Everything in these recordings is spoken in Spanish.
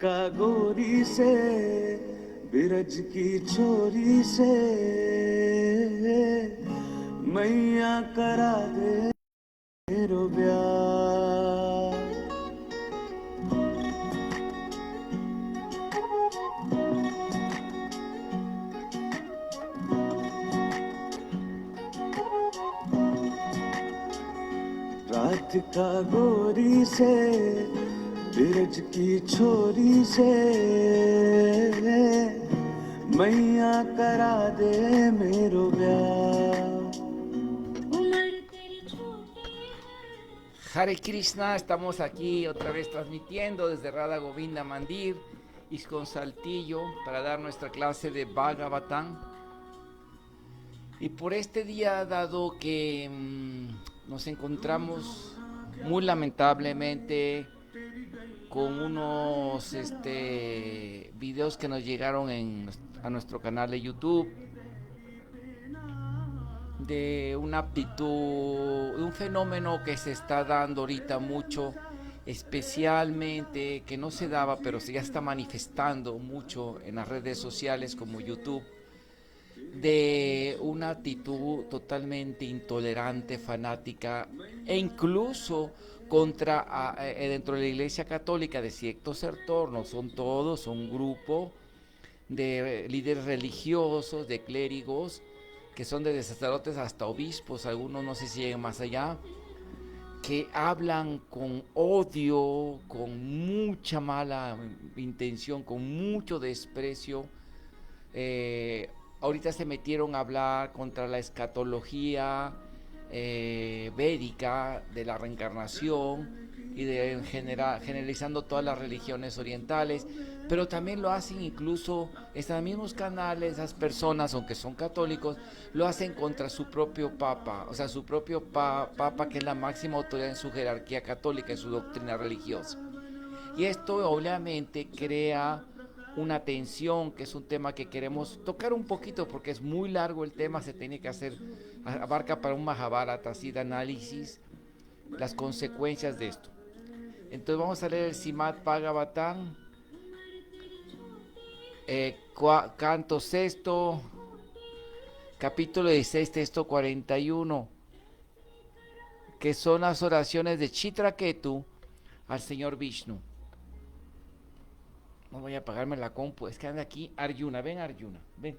का गोरी से बिरज की छोरी से मैया करा दे मेरो ब्याह रात का गोरी से बिरज की छोरी से मैया करा दे मेरो ब्याह Hare Krishna, estamos aquí otra vez transmitiendo desde Radha Govinda Mandir, Iscon Saltillo, para dar nuestra clase de Bhagavatam. Y por este día, dado que nos encontramos muy lamentablemente con unos videos que nos llegaron a nuestro canal de YouTube, de una aptitud, de un fenómeno que se está dando ahorita mucho, especialmente que no se daba, pero se ya está manifestando mucho en las redes sociales como YouTube, de una actitud totalmente intolerante, fanática e incluso contra dentro de la Iglesia Católica de cierto sector, no son todos, son un grupo de líderes religiosos, de clérigos, que son desde sacerdotes hasta obispos, algunos no sé si llegan más allá, que hablan con odio, con mucha mala intención, con mucho desprecio. Ahorita se metieron a hablar contra la escatología védica de la reencarnación y de generalizando todas las religiones orientales, pero también lo hacen incluso estos mismos canales, esas personas, aunque son católicos, lo hacen contra su propio papa, o sea, su propio papa, que es la máxima autoridad en su jerarquía católica, en su doctrina religiosa. Y esto obviamente crea una tensión, que es un tema que queremos tocar un poquito porque es muy largo el tema, se tiene que hacer, abarca para un Mahabharata así de análisis, las consecuencias de esto. Entonces vamos a leer el Srimad Bhagavatam, canto sexto, capítulo 16, texto 41, que son las oraciones de Chitraketu al Señor Vishnu. No voy a apagarme la compu, es que anda aquí Arjuna, ven Arjuna, ven.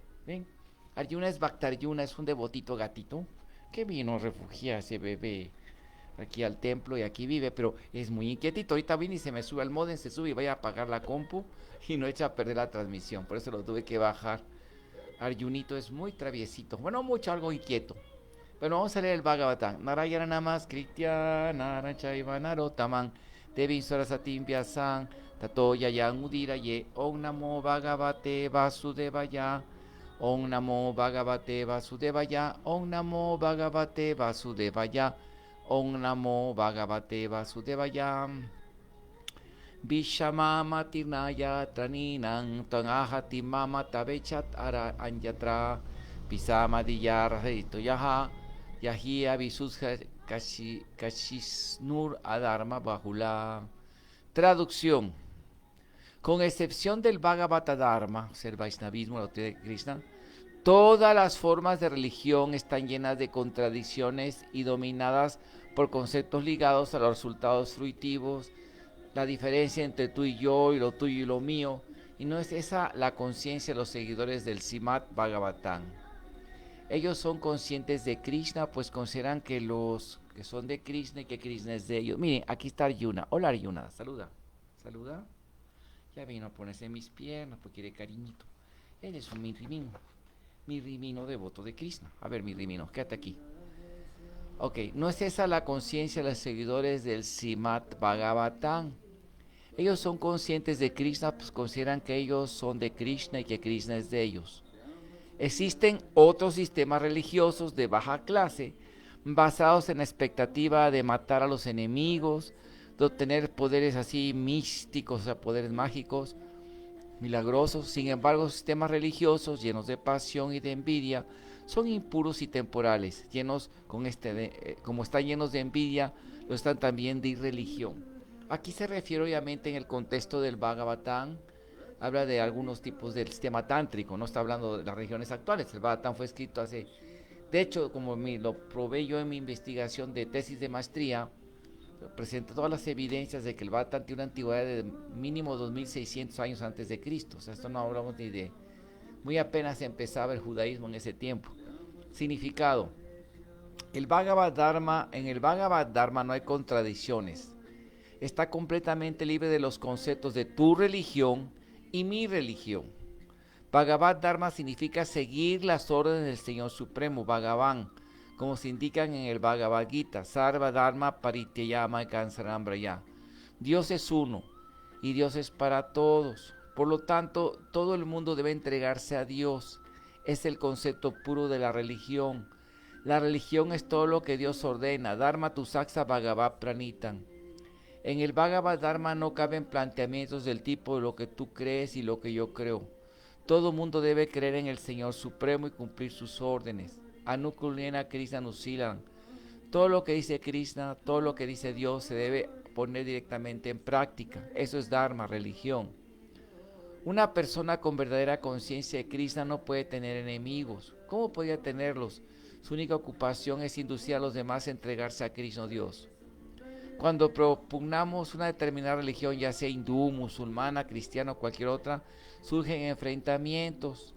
Arjuna es Bhaktaryuna, es un devotito gatito que vino a refugiar a ese bebé aquí al templo y aquí vive, pero es muy inquietito. Ahorita viene y se me sube al modem, se sube y vaya a apagar la compu y no echa a perder la transmisión, por eso lo tuve que bajar. Arjunito es muy traviesito, bueno, mucho, algo inquieto. Bueno, vamos a leer el Bhagavatam. Narayana Namaskritya Naranchaiva Narotaman Devin Sarasatim Vyasan Tato Yayan Udiraye Om Namo Bhagavate Vasudevaya Om Namo Bhagavate Vasudevaya Om Namo Bhagavate Vasudevaya Om Namo Bhagavate Vasudevaya Vishama Tirnaya Traninang Tangahati Mama Tabechat Ara Anyatra Pisama Diyar Yaha Yahia Visudha Kashisnur Adharma Bahula. Traducción. Con excepción del Bhagavata Dharma, el Vaishnavismo, la doctrina de Krishna, todas las formas de religión están llenas de contradicciones y dominadas por conceptos ligados a los resultados fruitivos, la diferencia entre tú y yo y lo tuyo y lo mío, y no es esa la conciencia de los seguidores del Srimad Bhagavatam. Ellos son conscientes de Krishna, pues consideran que los que son de Krishna y que Krishna es de ellos. Miren, aquí está Arjuna. Hola Arjuna, saluda. Saluda. Ya vino a ponerse en mis piernas porque quiere cariñito. Él es un mi rimino devoto de Krishna. A ver, mi rimino, quédate aquí. Ok, no es esa la conciencia de los seguidores del Srimad Bhagavatam. Ellos son conscientes de Krishna, pues consideran que ellos son de Krishna y que Krishna es de ellos. Existen otros sistemas religiosos de baja clase basados en la expectativa de matar a los enemigos, de obtener poderes así místicos, o sea, poderes mágicos, milagrosos. Sin embargo, sistemas religiosos llenos de pasión y de envidia son impuros y temporales, llenos como están llenos de envidia, lo están también de irreligión. Aquí se refiere obviamente en el contexto del Bhagavatam, habla de algunos tipos del sistema tántrico, no está hablando de las religiones actuales. El Bhagavatam fue escrito hace, de hecho, como lo probé yo en mi investigación de tesis de maestría, presenta todas las evidencias de que el Bhagavatam tiene una antigüedad de mínimo 2600 años antes de Cristo. O sea, esto no hablamos ni de, muy apenas empezaba el judaísmo en ese tiempo. Significado: el Bhagavad Dharma, en el Bhagavad Dharma no hay contradicciones. Está completamente libre de los conceptos de tu religión y mi religión. Bhagavad Dharma significa seguir las órdenes del Señor Supremo, Bhagavan, como se indican en el Bhagavad Gita, Sarva Dharma Parityayama Kansaram Braya. Dios es uno y Dios es para todos. Por lo tanto, todo el mundo debe entregarse a Dios. Es el concepto puro de la religión. La religión es todo lo que Dios ordena. Dharma tu saksa Bhagavad Pranitam. En el Bhagavad Dharma no caben planteamientos del tipo de lo que tú crees y lo que yo creo. Todo mundo debe creer en el Señor Supremo y cumplir sus órdenes. Anukulena Krishna Nusilan. Todo lo que dice Krishna, todo lo que dice Dios se debe poner directamente en práctica. Eso es Dharma, religión. Una persona con verdadera conciencia de Krishna no puede tener enemigos. ¿Cómo podría tenerlos? Su única ocupación es inducir a los demás a entregarse a Krishna Dios. Cuando propugnamos una determinada religión, ya sea hindú, musulmana, cristiana o cualquier otra, surgen enfrentamientos.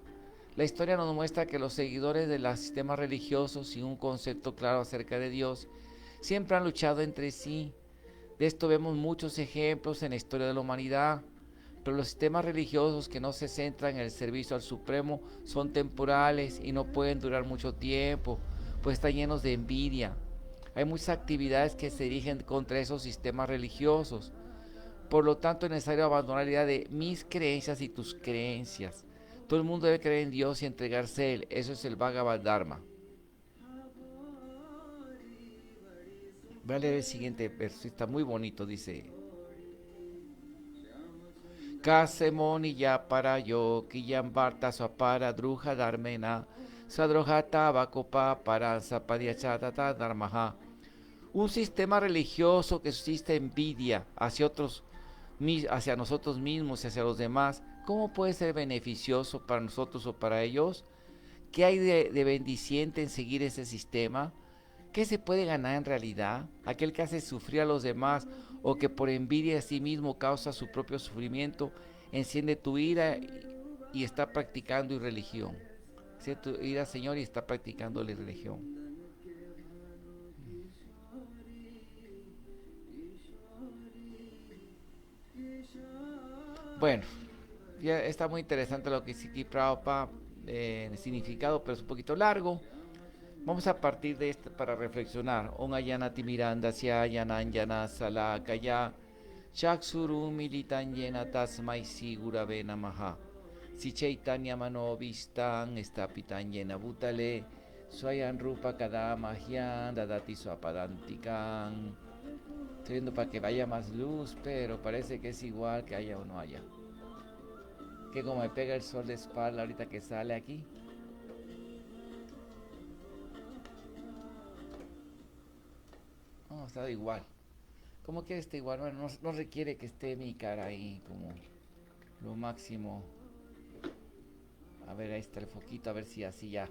La historia nos muestra que los seguidores de los sistemas religiosos, sin un concepto claro acerca de Dios, siempre han luchado entre sí. De esto vemos muchos ejemplos en la historia de la humanidad. Pero los sistemas religiosos que no se centran en el servicio al Supremo son temporales y no pueden durar mucho tiempo, pues están llenos de envidia. Hay muchas actividades que se dirigen contra esos sistemas religiosos. Por lo tanto, es necesario abandonar la idea de mis creencias y tus creencias. Todo el mundo debe creer en Dios y entregarse a Él. Eso es el Bhagavad Dharma. Voy a leer el siguiente verso, está muy bonito, dice: Kasemoni ya para yo, Kiyambarta Swapara Druja Dharmena, Sadrohata Bakopa para Sapadiachata Dharmaha. Un sistema religioso que suscita envidia hacia nosotros mismos y hacia los demás, ¿cómo puede ser beneficioso para nosotros o para ellos? ¿Qué hay de bendiciente en seguir ese sistema? ¿Qué se puede ganar en realidad? Aquel que hace sufrir a los demás o que por envidia a sí mismo causa su propio sufrimiento, enciende tu ira y está practicando irreligión. Enciende tu ira, Señor, y está practicando la irreligión. Bueno, ya está muy interesante lo que dice aquí Prabhupada, el significado, pero es un poquito largo. Vamos a partir de esto para reflexionar. Om Ayanati Miranda Yananjana Salakaya Chakshuru Militan Yena Tasmai Sigurave Namaha. Si Chaitanya Manovistan Estapitan Yena Butale Swayan Rupa Kadamahyan Dadati Swapadantikan. Estoy viendo para que vaya más luz, pero parece que es igual que haya o no haya. Que como me pega el sol de espalda ahorita que sale aquí. No, está igual. ¿Cómo que esté igual? Bueno, no requiere que esté mi cara ahí como lo máximo. A ver, ahí está el foquito, a ver si así ya.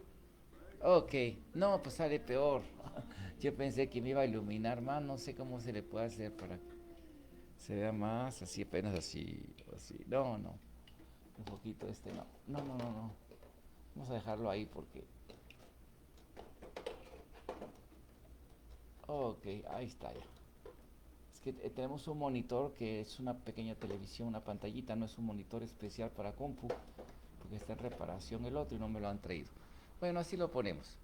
Ok, no, pues sale peor. Yo pensé que me iba a iluminar más, no sé cómo se le puede hacer para que se vea más, así apenas así. No, un poquito no. Vamos a dejarlo ahí porque... Ok, ahí está ya. Es que tenemos un monitor que es una pequeña televisión, una pantallita, no es un monitor especial para compu, porque está en reparación el otro y no me lo han traído. Bueno, así lo ponemos.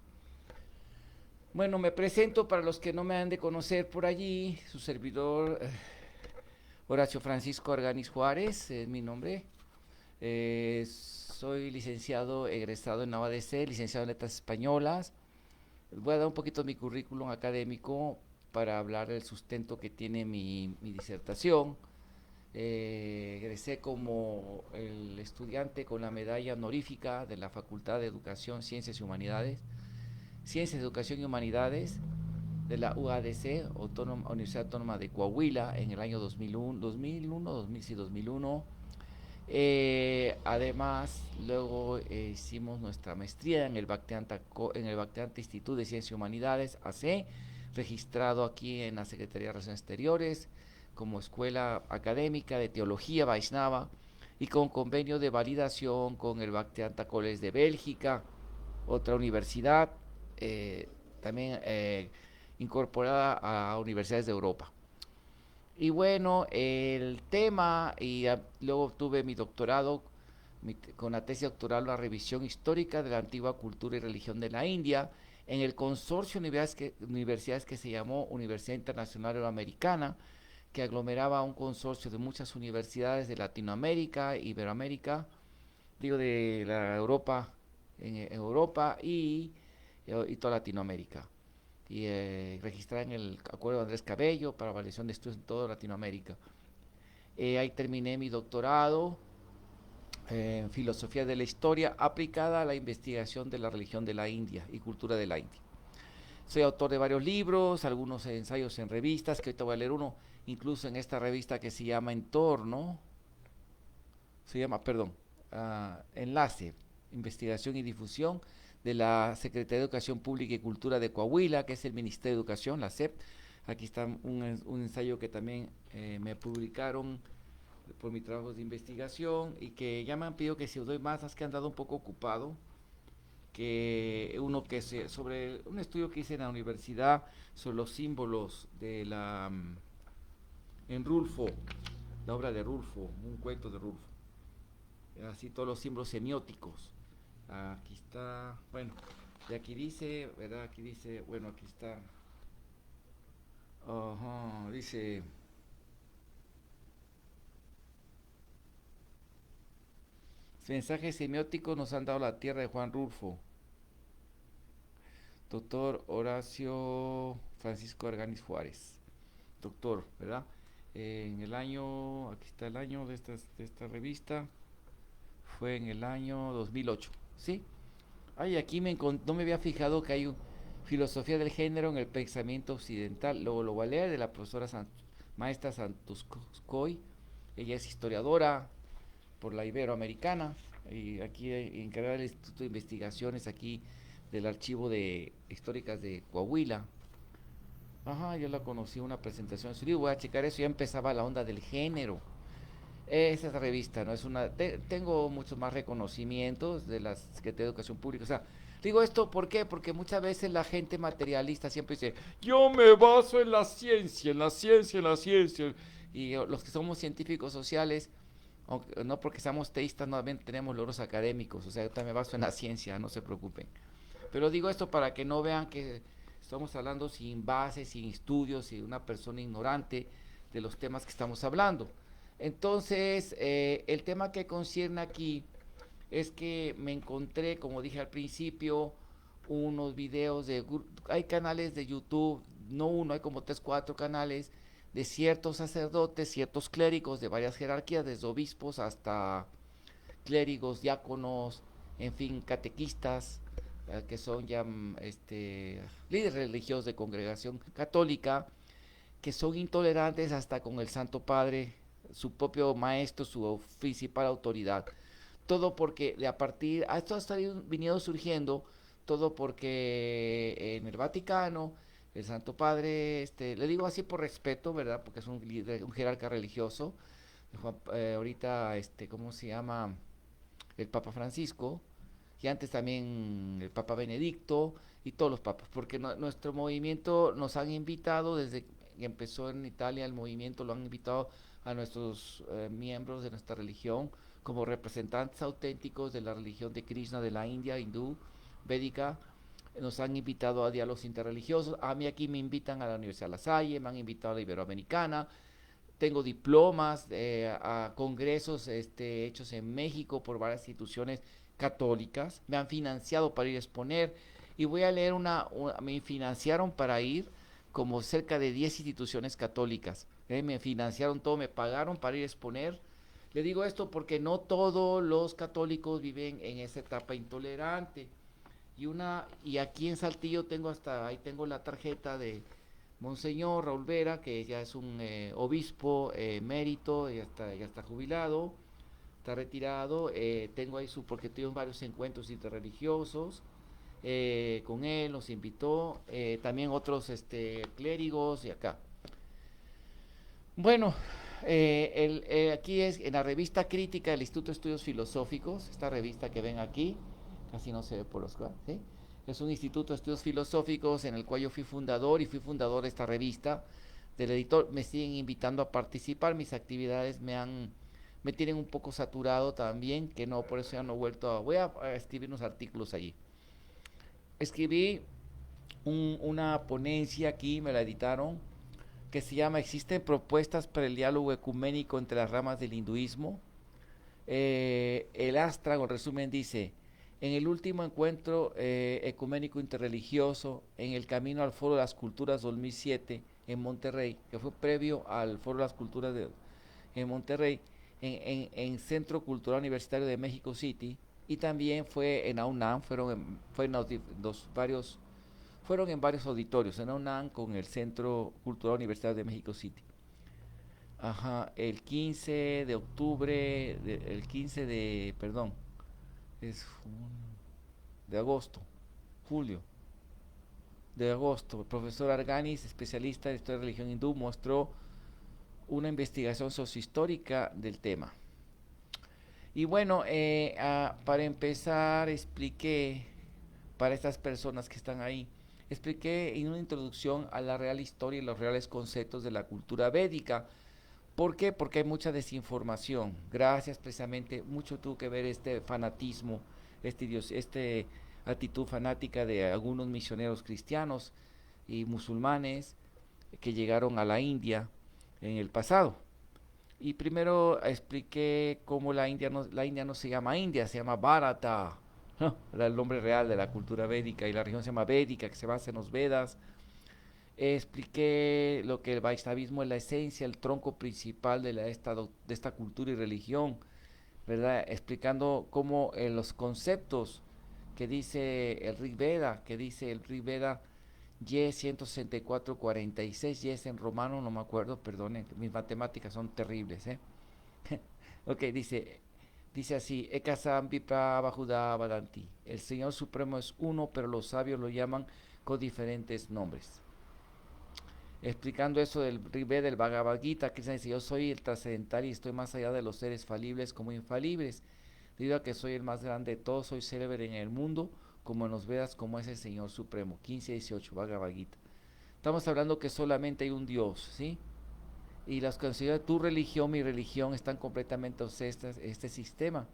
Bueno, me presento para los que no me han de conocer por allí, su servidor Horacio Francisco Arganis Juárez, es mi nombre. Soy licenciado egresado en la UADC, licenciado en Letras Españolas. Les voy a dar un poquito de mi currículum académico para hablar del sustento que tiene mi disertación. Egresé como el estudiante con la medalla honorífica de la Facultad de Educación, Ciencias, Educación y Humanidades. de la UADC, Universidad Autónoma de Coahuila, en el año 2001. Además, luego hicimos nuestra maestría en el Bacteanta Instituto de Ciencias y Humanidades, AC, registrado aquí en la Secretaría de Relaciones Exteriores, como escuela académica de teología Vaishnava, y con convenio de validación con el Bacteanta College de Bélgica, otra universidad también incorporada a universidades de Europa. Y bueno, el tema, luego obtuve mi doctorado con la tesis doctoral, la revisión histórica de la antigua cultura y religión de la India, en el consorcio de universidades que se llamó Universidad Internacional Euroamericana, que aglomeraba un consorcio de muchas universidades de Latinoamérica, Iberoamérica, digo de la Europa, en Europa y toda Latinoamérica. Y registrada en el acuerdo de Andrés Cabello para validación de estudios en toda Latinoamérica. Ahí terminé mi doctorado en filosofía de la historia aplicada a la investigación de la religión de la India y cultura de la India. Soy autor de varios libros, algunos ensayos en revistas, que ahorita voy a leer uno, incluso en esta revista que se llama Enlace, Investigación y Difusión, de la Secretaría de Educación Pública y Cultura de Coahuila, que es el Ministerio de Educación, la SEP. Aquí está un ensayo que también me publicaron por mi trabajo de investigación y que ya me han pedido que si os doy más, es que han dado un poco ocupado, que uno que sobre un estudio que hice en la universidad sobre los símbolos de en Rulfo, la obra de Rulfo, un cuento de Rulfo, así todos los símbolos semióticos. Aquí está, bueno, y aquí dice, ¿verdad? Aquí dice, bueno, aquí está, dice, mensajes semióticos nos han dado la tierra de Juan Rulfo, doctor Horacio Francisco Arganis Juárez, doctor, ¿verdad? En el año, aquí está el año de esta revista, fue en el año 2008, ¿sí? Ay, aquí no me había fijado que hay filosofía del género en el pensamiento occidental. Luego lo voy a leer, de la profesora maestra Santuscoy. Ella es historiadora por la Iberoamericana y aquí encargada del Instituto de Investigaciones aquí del Archivo de Históricas de Coahuila. Ajá, yo la conocí en una presentación de su libro. Voy a checar eso, ya empezaba la onda del género. Esa revista, ¿no? Tengo muchos más reconocimientos de la Secretaría de Educación Pública. O sea, digo esto, ¿por qué? Porque muchas veces la gente materialista siempre dice, yo me baso en la ciencia, en la ciencia, en la ciencia. Y los que somos científicos sociales, aunque, no porque seamos teístas, no tenemos logros académicos. O sea, yo también me baso en la ciencia, no se preocupen. Pero digo esto para que no vean que estamos hablando sin base, sin estudios, sin una persona ignorante de los temas que estamos hablando. Entonces, el tema que concierne aquí es que me encontré, como dije al principio, unos videos hay canales de YouTube, no uno, hay como 3, 4 canales de ciertos sacerdotes, ciertos clérigos de varias jerarquías, desde obispos hasta clérigos, diáconos, en fin, catequistas, que son ya líderes religiosos de congregación católica, que son intolerantes hasta con el Santo Padre, su propio maestro, su principal autoridad. Todo porque esto ha venido surgiendo, todo porque en el Vaticano, el Santo Padre, le digo así por respeto, ¿verdad? Porque es un jerarca religioso, ahorita, ¿cómo se llama? El Papa Francisco, y antes también el Papa Benedicto, y todos los papas, porque nuestro movimiento nos han invitado, desde que empezó en Italia el movimiento, lo han invitado a nuestros miembros de nuestra religión como representantes auténticos de la religión de Krishna de la India, hindú, védica. Nos han invitado a diálogos interreligiosos. A mí aquí me invitan a la Universidad La Salle, me han invitado a la Iberoamericana. Tengo diplomas a congresos hechos en México por varias instituciones católicas. Me han financiado para ir a exponer. Y voy a leer me financiaron para ir como cerca de 10 instituciones católicas. Me financiaron todo, me pagaron para ir a exponer. Le digo esto porque no todos los católicos viven en esa etapa intolerante. Y aquí en Saltillo ahí tengo la tarjeta Monseñor Raúl Vera, que ya es un obispo emérito, ya está jubilado, está retirado. Tengo ahí porque tuvimos varios encuentros interreligiosos con él, nos invitó, también otros clérigos y acá. Bueno, aquí es en la revista crítica del Instituto de Estudios Filosóficos, esta revista que ven aquí, casi no se ve por los cuadros, ¿sí? Es un instituto de estudios filosóficos en el cual yo fui fundador y fui fundador de esta revista, del editor. Me siguen invitando a participar, mis actividades me tienen un poco saturado también, que no, por eso ya no he vuelto voy a escribir unos artículos allí. Escribí una ponencia aquí, me la editaron, que se llama Existen propuestas para el diálogo ecuménico entre las ramas del hinduismo. El Astra, en resumen, dice: en el último encuentro ecuménico interreligioso, en el camino al Foro de las Culturas 2007 en Monterrey, que fue previo al Foro de las Culturas en Monterrey, en Centro Cultural Universitario de México City, y también fue en la UNAM, fueron en varios auditorios, en la UNAM con el Centro Cultural Universitario de México City. Ajá, el 15 de octubre, el 15 de, perdón, es de agosto, julio, de agosto, el profesor Arganis, especialista en historia de religión hindú, mostró una investigación sociohistórica del tema. Y bueno, para empezar, expliqué para estas personas que están ahí, expliqué en una introducción a la real historia y los reales conceptos de la cultura védica. ¿Por qué? Porque hay mucha desinformación. Gracias, precisamente, mucho tuvo que ver este fanatismo, este actitud fanática de algunos misioneros cristianos y musulmanes que llegaron a la India en el pasado. Y primero expliqué cómo la India no se llama India, se llama Bharata, ¿no? Era el nombre real de la cultura védica, y la región se llama Védica, que se basa en los Vedas. Expliqué lo que el Vaishnavismo es la esencia, el tronco principal de esta cultura y religión, ¿verdad? Explicando cómo los conceptos que dice el Rig Veda, Y 164:46, Y es en romano, no me acuerdo, perdonen, mis matemáticas son terribles, ¿eh? Ok, dice así: Ekasam Vipra Bahuda Vadanti. El Señor Supremo es uno, pero los sabios lo llaman con diferentes nombres. Explicando eso del Ribe del Bhagavad Gita, que dice: yo soy el trascendental y estoy más allá de los seres falibles como infalibles. Debido a que soy el más grande de todos, soy célebre en el mundo, como en los Vedas, como es el Señor Supremo. 15:18, Bhagavad Gita. Estamos hablando que solamente hay un Dios, ¿sí? Y las consideraciones de tu religión, mi religión, están completamente obsesas este sistema,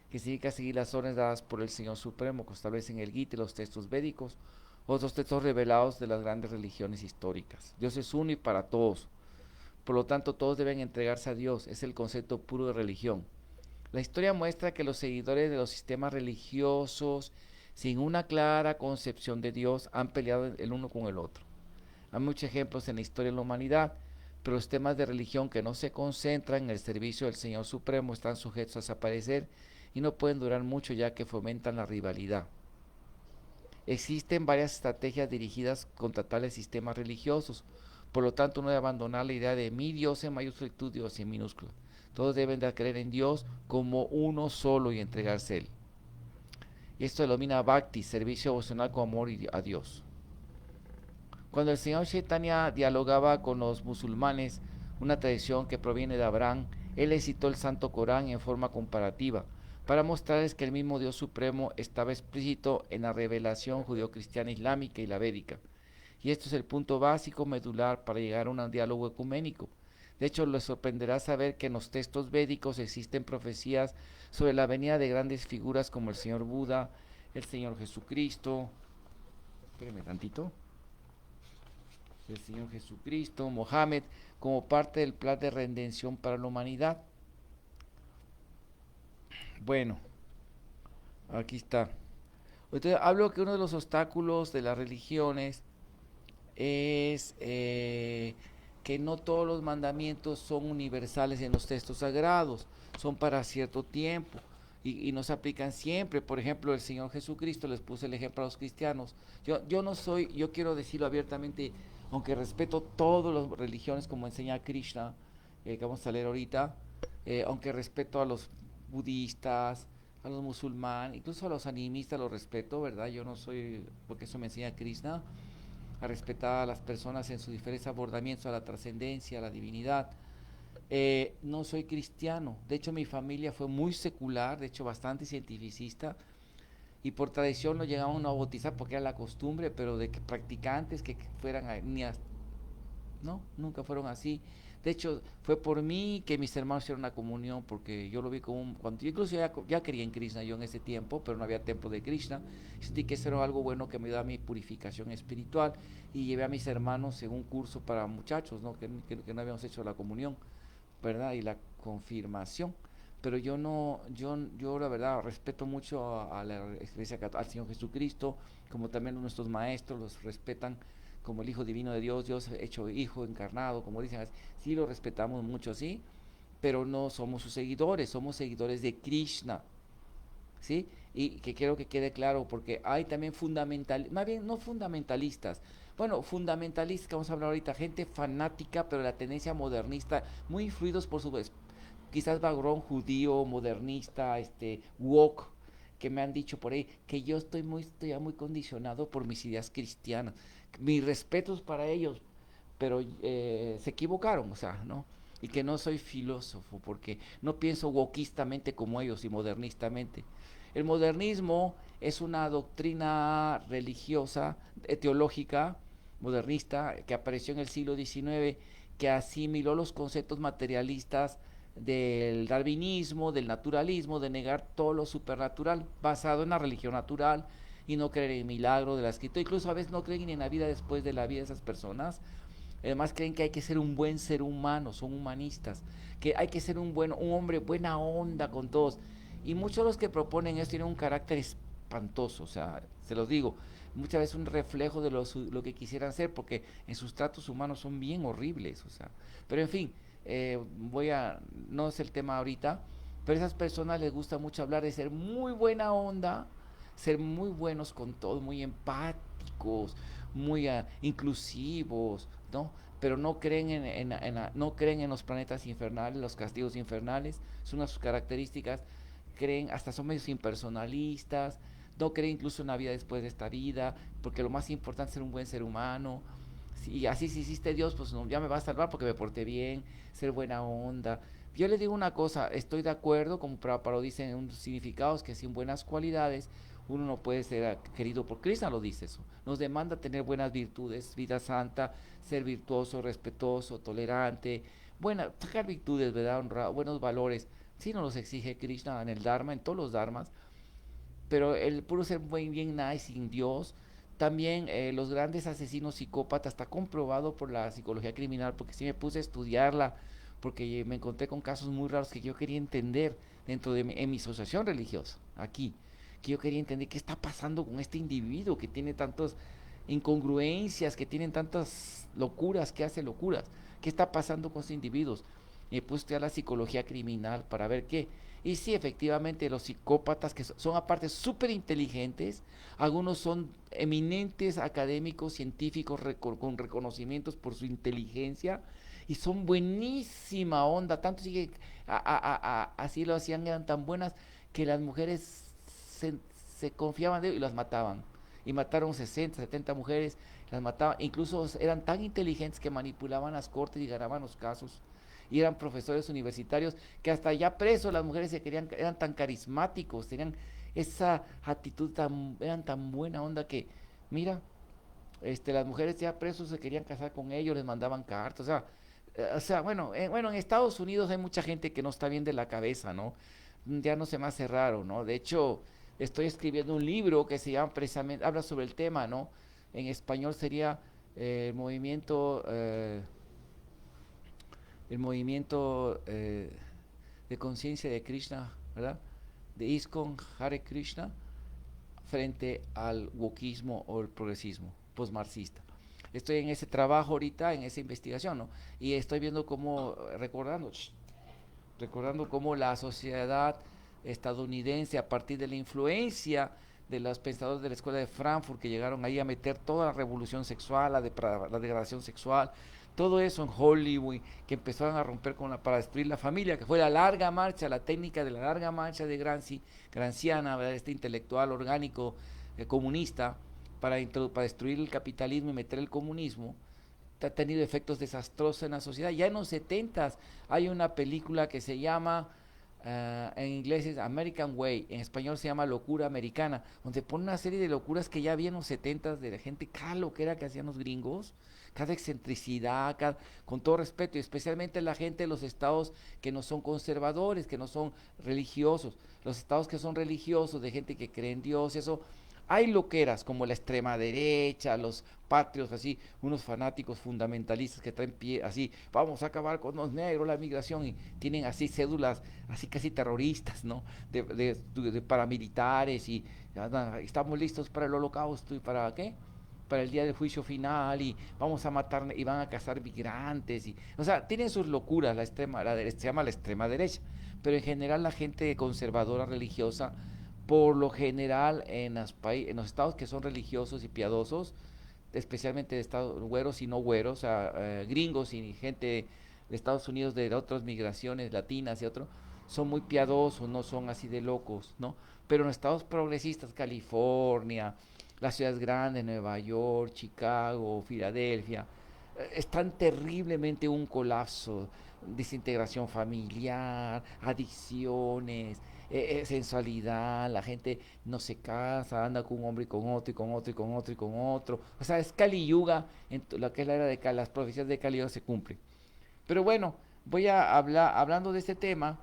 que significa seguir las órdenes dadas por el Señor Supremo, que establecen el Gita y los textos védicos, otros textos revelados de las grandes religiones históricas. Dios es uno y para todos. Por lo tanto, todos deben entregarse a Dios. Es el concepto puro de religión. La historia muestra que los seguidores de los sistemas religiosos, sin una clara concepción de Dios, han peleado el uno con el otro. Hay muchos ejemplos en la historia de la humanidad, pero los temas de religión que no se concentran en el servicio del Señor Supremo están sujetos a desaparecer y no pueden durar mucho, ya que fomentan la rivalidad. Existen varias estrategias dirigidas contra tales sistemas religiosos, por lo tanto no debe abandonar la idea de mi Dios en mayúscula y tu Dios en minúscula. Todos deben de creer en Dios como uno solo y entregarse a Él. Y esto denomina Bhakti, servicio devocional con amor a Dios. Cuando el Señor Chaitanya dialogaba con los musulmanes, una tradición que proviene de Abraham, Él les citó el Santo Corán en forma comparativa, para mostrarles que el mismo Dios Supremo estaba explícito en la revelación judeo-cristiana islámica y la védica. Y esto es el punto básico medular para llegar a un diálogo ecuménico. De hecho, les sorprenderá saber que en los textos védicos existen profecías sobre la venida de grandes figuras como el Señor Buda, el Señor Jesucristo, espérenme tantito, el Señor Jesucristo, Mohammed, como parte del plan de redención para la humanidad. Bueno, aquí está. Entonces, hablo que uno de los obstáculos de las religiones es que no todos los mandamientos son universales en los textos sagrados, son para cierto tiempo y no se aplican siempre. Por ejemplo, el Señor Jesucristo, les puse el ejemplo a los cristianos. Yo quiero decirlo abiertamente, aunque respeto todas las religiones como enseña Krishna, que vamos a leer ahorita, aunque respeto a los budistas, a los musulmanes, incluso a los animistas los respeto, ¿verdad? Yo no soy, porque eso me enseña Krishna, a respetar a las personas en sus diferentes abordamientos a la trascendencia, a la divinidad. No soy cristiano, de hecho mi familia fue muy secular, de hecho bastante cientificista, y por tradición lo llegaban a bautizar porque era la costumbre, pero de que practicantes que fueran ni no, nunca fueron así. De hecho, fue por mí que mis hermanos hicieron una comunión, porque yo lo vi como cuando yo incluso ya quería en Krishna yo en ese tiempo, pero no había templo de Krishna. Sentí que eso era algo bueno que me dio a mi purificación espiritual, y llevé a mis hermanos en un curso para muchachos, ¿no? Que no habíamos hecho la comunión, ¿verdad? Y la confirmación. Pero yo no, yo la verdad respeto mucho a la Iglesia al Señor Jesucristo, como también a nuestros maestros los respetan como el Hijo Divino de Dios, Dios hecho Hijo encarnado, como dicen, sí lo respetamos mucho, sí, pero no somos sus seguidores, somos seguidores de Krishna, ¿sí? Y que quiero que quede claro, porque hay también más bien no fundamentalistas, bueno, fundamentalistas, que vamos a hablar ahorita, gente fanática, pero la tendencia modernista, muy influidos por su quizás background judío, modernista, woke, que me han dicho por ahí que yo estoy ya muy condicionado por mis ideas cristianas. Mis respetos para ellos, pero se equivocaron, o sea, ¿no? Y que no soy filósofo, porque no pienso wokistamente como ellos y modernistamente. El modernismo es una doctrina religiosa, teológica, modernista, que apareció en el siglo XIX, que asimiló los conceptos materialistas del darwinismo, del naturalismo, de negar todo lo supernatural, basado en la religión natural y no creer en milagro de la escritura. Incluso a veces no creen en la vida después de la vida de esas personas. Además creen que hay que ser un buen ser humano, son humanistas, que hay que ser un hombre buena onda con todos. Y muchos de los que proponen esto tienen un carácter espantoso, o sea, se los digo, muchas veces un reflejo de lo que quisieran ser, porque en sus tratos humanos son bien horribles, o sea. Pero en fin, no es el tema ahorita, pero a esas personas les gusta mucho hablar de ser muy buena onda, ser muy buenos con todos, muy empáticos, muy inclusivos, ¿no? Pero no creen no creen en los planetas infernales, los castigos infernales, es una de sus características. Creen, hasta son medios impersonalistas, no creen incluso en la vida después de esta vida, porque lo más importante es ser un buen ser humano. Y así, si hiciste Dios, pues no, ya me va a salvar porque me porté bien, ser buena onda. Yo le digo una cosa, estoy de acuerdo, como Prabhupada dice en unos significados, que sin buenas cualidades uno no puede ser querido por Krishna, lo dice eso. Nos demanda tener buenas virtudes, vida santa, ser virtuoso, respetuoso, tolerante, sacar virtudes, ¿verdad? Honra, buenos valores. Sí nos los exige Krishna en el Dharma, en todos los Dharmas, pero el puro ser bien nice sin Dios, también los grandes asesinos psicópatas, está comprobado por la psicología criminal, porque sí me puse a estudiarla, porque me encontré con casos muy raros que yo quería entender dentro de en mi asociación religiosa, aquí, que yo quería entender qué está pasando con este individuo que tiene tantas incongruencias, que tienen tantas locuras, que hace locuras, qué está pasando con estos individuos. Me puse a estudiar la psicología criminal para ver qué. Y sí, efectivamente, los psicópatas, que son aparte súper inteligentes, algunos son eminentes académicos, científicos, con reconocimientos por su inteligencia, y son buenísima onda, tanto sí que así lo hacían, eran tan buenas que las mujeres se, se confiaban de ellos y las mataban. Y mataron 60, 70 mujeres, las mataban, incluso eran tan inteligentes que manipulaban las cortes y ganaban los casos, y eran profesores universitarios que hasta ya presos las mujeres se querían, eran tan carismáticos, tenían esa actitud eran tan buena onda que, mira, las mujeres ya presos se querían casar con ellos, les mandaban cartas, bueno, en Estados Unidos hay mucha gente que no está bien de la cabeza, ¿no? Ya no se me hace raro, ¿no? De hecho, estoy escribiendo un libro que se llama precisamente, habla sobre el tema, ¿no? En español sería el movimiento, de conciencia de Krishna, ¿verdad? De ISKCON Hare Krishna frente al wokismo o el progresismo postmarxista. Estoy en ese trabajo ahorita, en esa investigación, ¿no? Y estoy viendo cómo, recordando cómo la sociedad estadounidense, a partir de la influencia de los pensadores de la escuela de Frankfurt que llegaron ahí a meter toda la revolución sexual, la degradación sexual, todo eso en Hollywood, que empezaron a romper para destruir la familia, que fue la larga marcha, la técnica de la larga marcha de Granciana, ¿verdad? Este intelectual orgánico comunista, para destruir el capitalismo y meter el comunismo, ha tenido efectos desastrosos en la sociedad. Ya en los 70 hay una película que se llama, en inglés es American Way, en español se llama Locura Americana, donde pone una serie de locuras que ya había en los 70 de la gente, cada loquera que hacían los gringos, cada excentricidad, con todo respeto, y especialmente la gente de los estados que no son conservadores, que no son religiosos, los estados que son religiosos, de gente que cree en Dios, eso. Hay loqueras como la extrema derecha, los patrios, así, unos fanáticos fundamentalistas que traen pie, así, vamos a acabar con los negros, la migración, y tienen así cédulas, así casi terroristas, ¿no? De paramilitares, y estamos listos para el holocausto, y para ¿qué? Para el día del juicio final, y vamos a matar, y van a cazar migrantes, y, o sea, tienen sus locuras, la derecha, se llama la extrema derecha, pero en general la gente conservadora religiosa, por lo general en los estados que son religiosos y piadosos, especialmente de estados güeros y no güeros, o sea, gringos y gente de Estados Unidos de otras migraciones latinas y otros, son muy piadosos, no son así de locos, ¿no? Pero en estados progresistas, California, las ciudades grandes, Nueva York, Chicago, Filadelfia, están terriblemente un colapso, desintegración familiar, adicciones, sensualidad, la gente no se casa, anda con un hombre y con otro y con otro y con otro y con otro. O sea, es Kali Yuga, lo que es la era de las profecías de Kali Yuga se cumplen. Pero bueno, voy a hablar, hablando de este tema,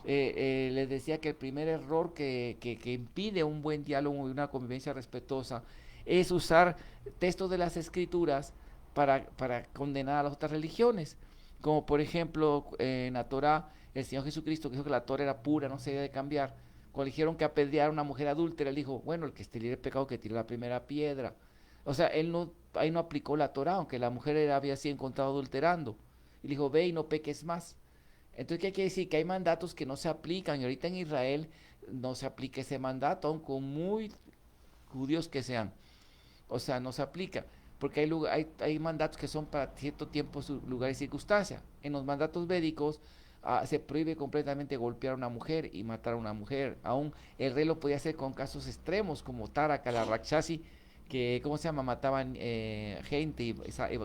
les decía que el primer error que impide un buen diálogo y una convivencia respetuosa es usar textos de las escrituras para condenar a las otras religiones. Como por ejemplo en la Torah, el Señor Jesucristo que dijo que la Torah era pura, no se debe cambiar. Cuando dijeron que apedrear a una mujer adúltera, él dijo, bueno, el que esté libre de pecado que tire la primera piedra. O sea, él no, ahí no aplicó la Torah, aunque la mujer había sido encontrada adulterando. Y dijo, ve y no peques más. Entonces, ¿qué quiere decir? Que hay mandatos que no se aplican, y ahorita en Israel no se aplica ese mandato, aun con muy judíos que sean. O sea, no se aplica, porque hay mandatos que son para cierto tiempo, lugar y circunstancia. En los mandatos védicos se prohíbe completamente golpear a una mujer y matar a una mujer. Aún el rey lo podía hacer con casos extremos, como Taraka, la Rakshasi, que, ¿cómo se llama? Mataban gente y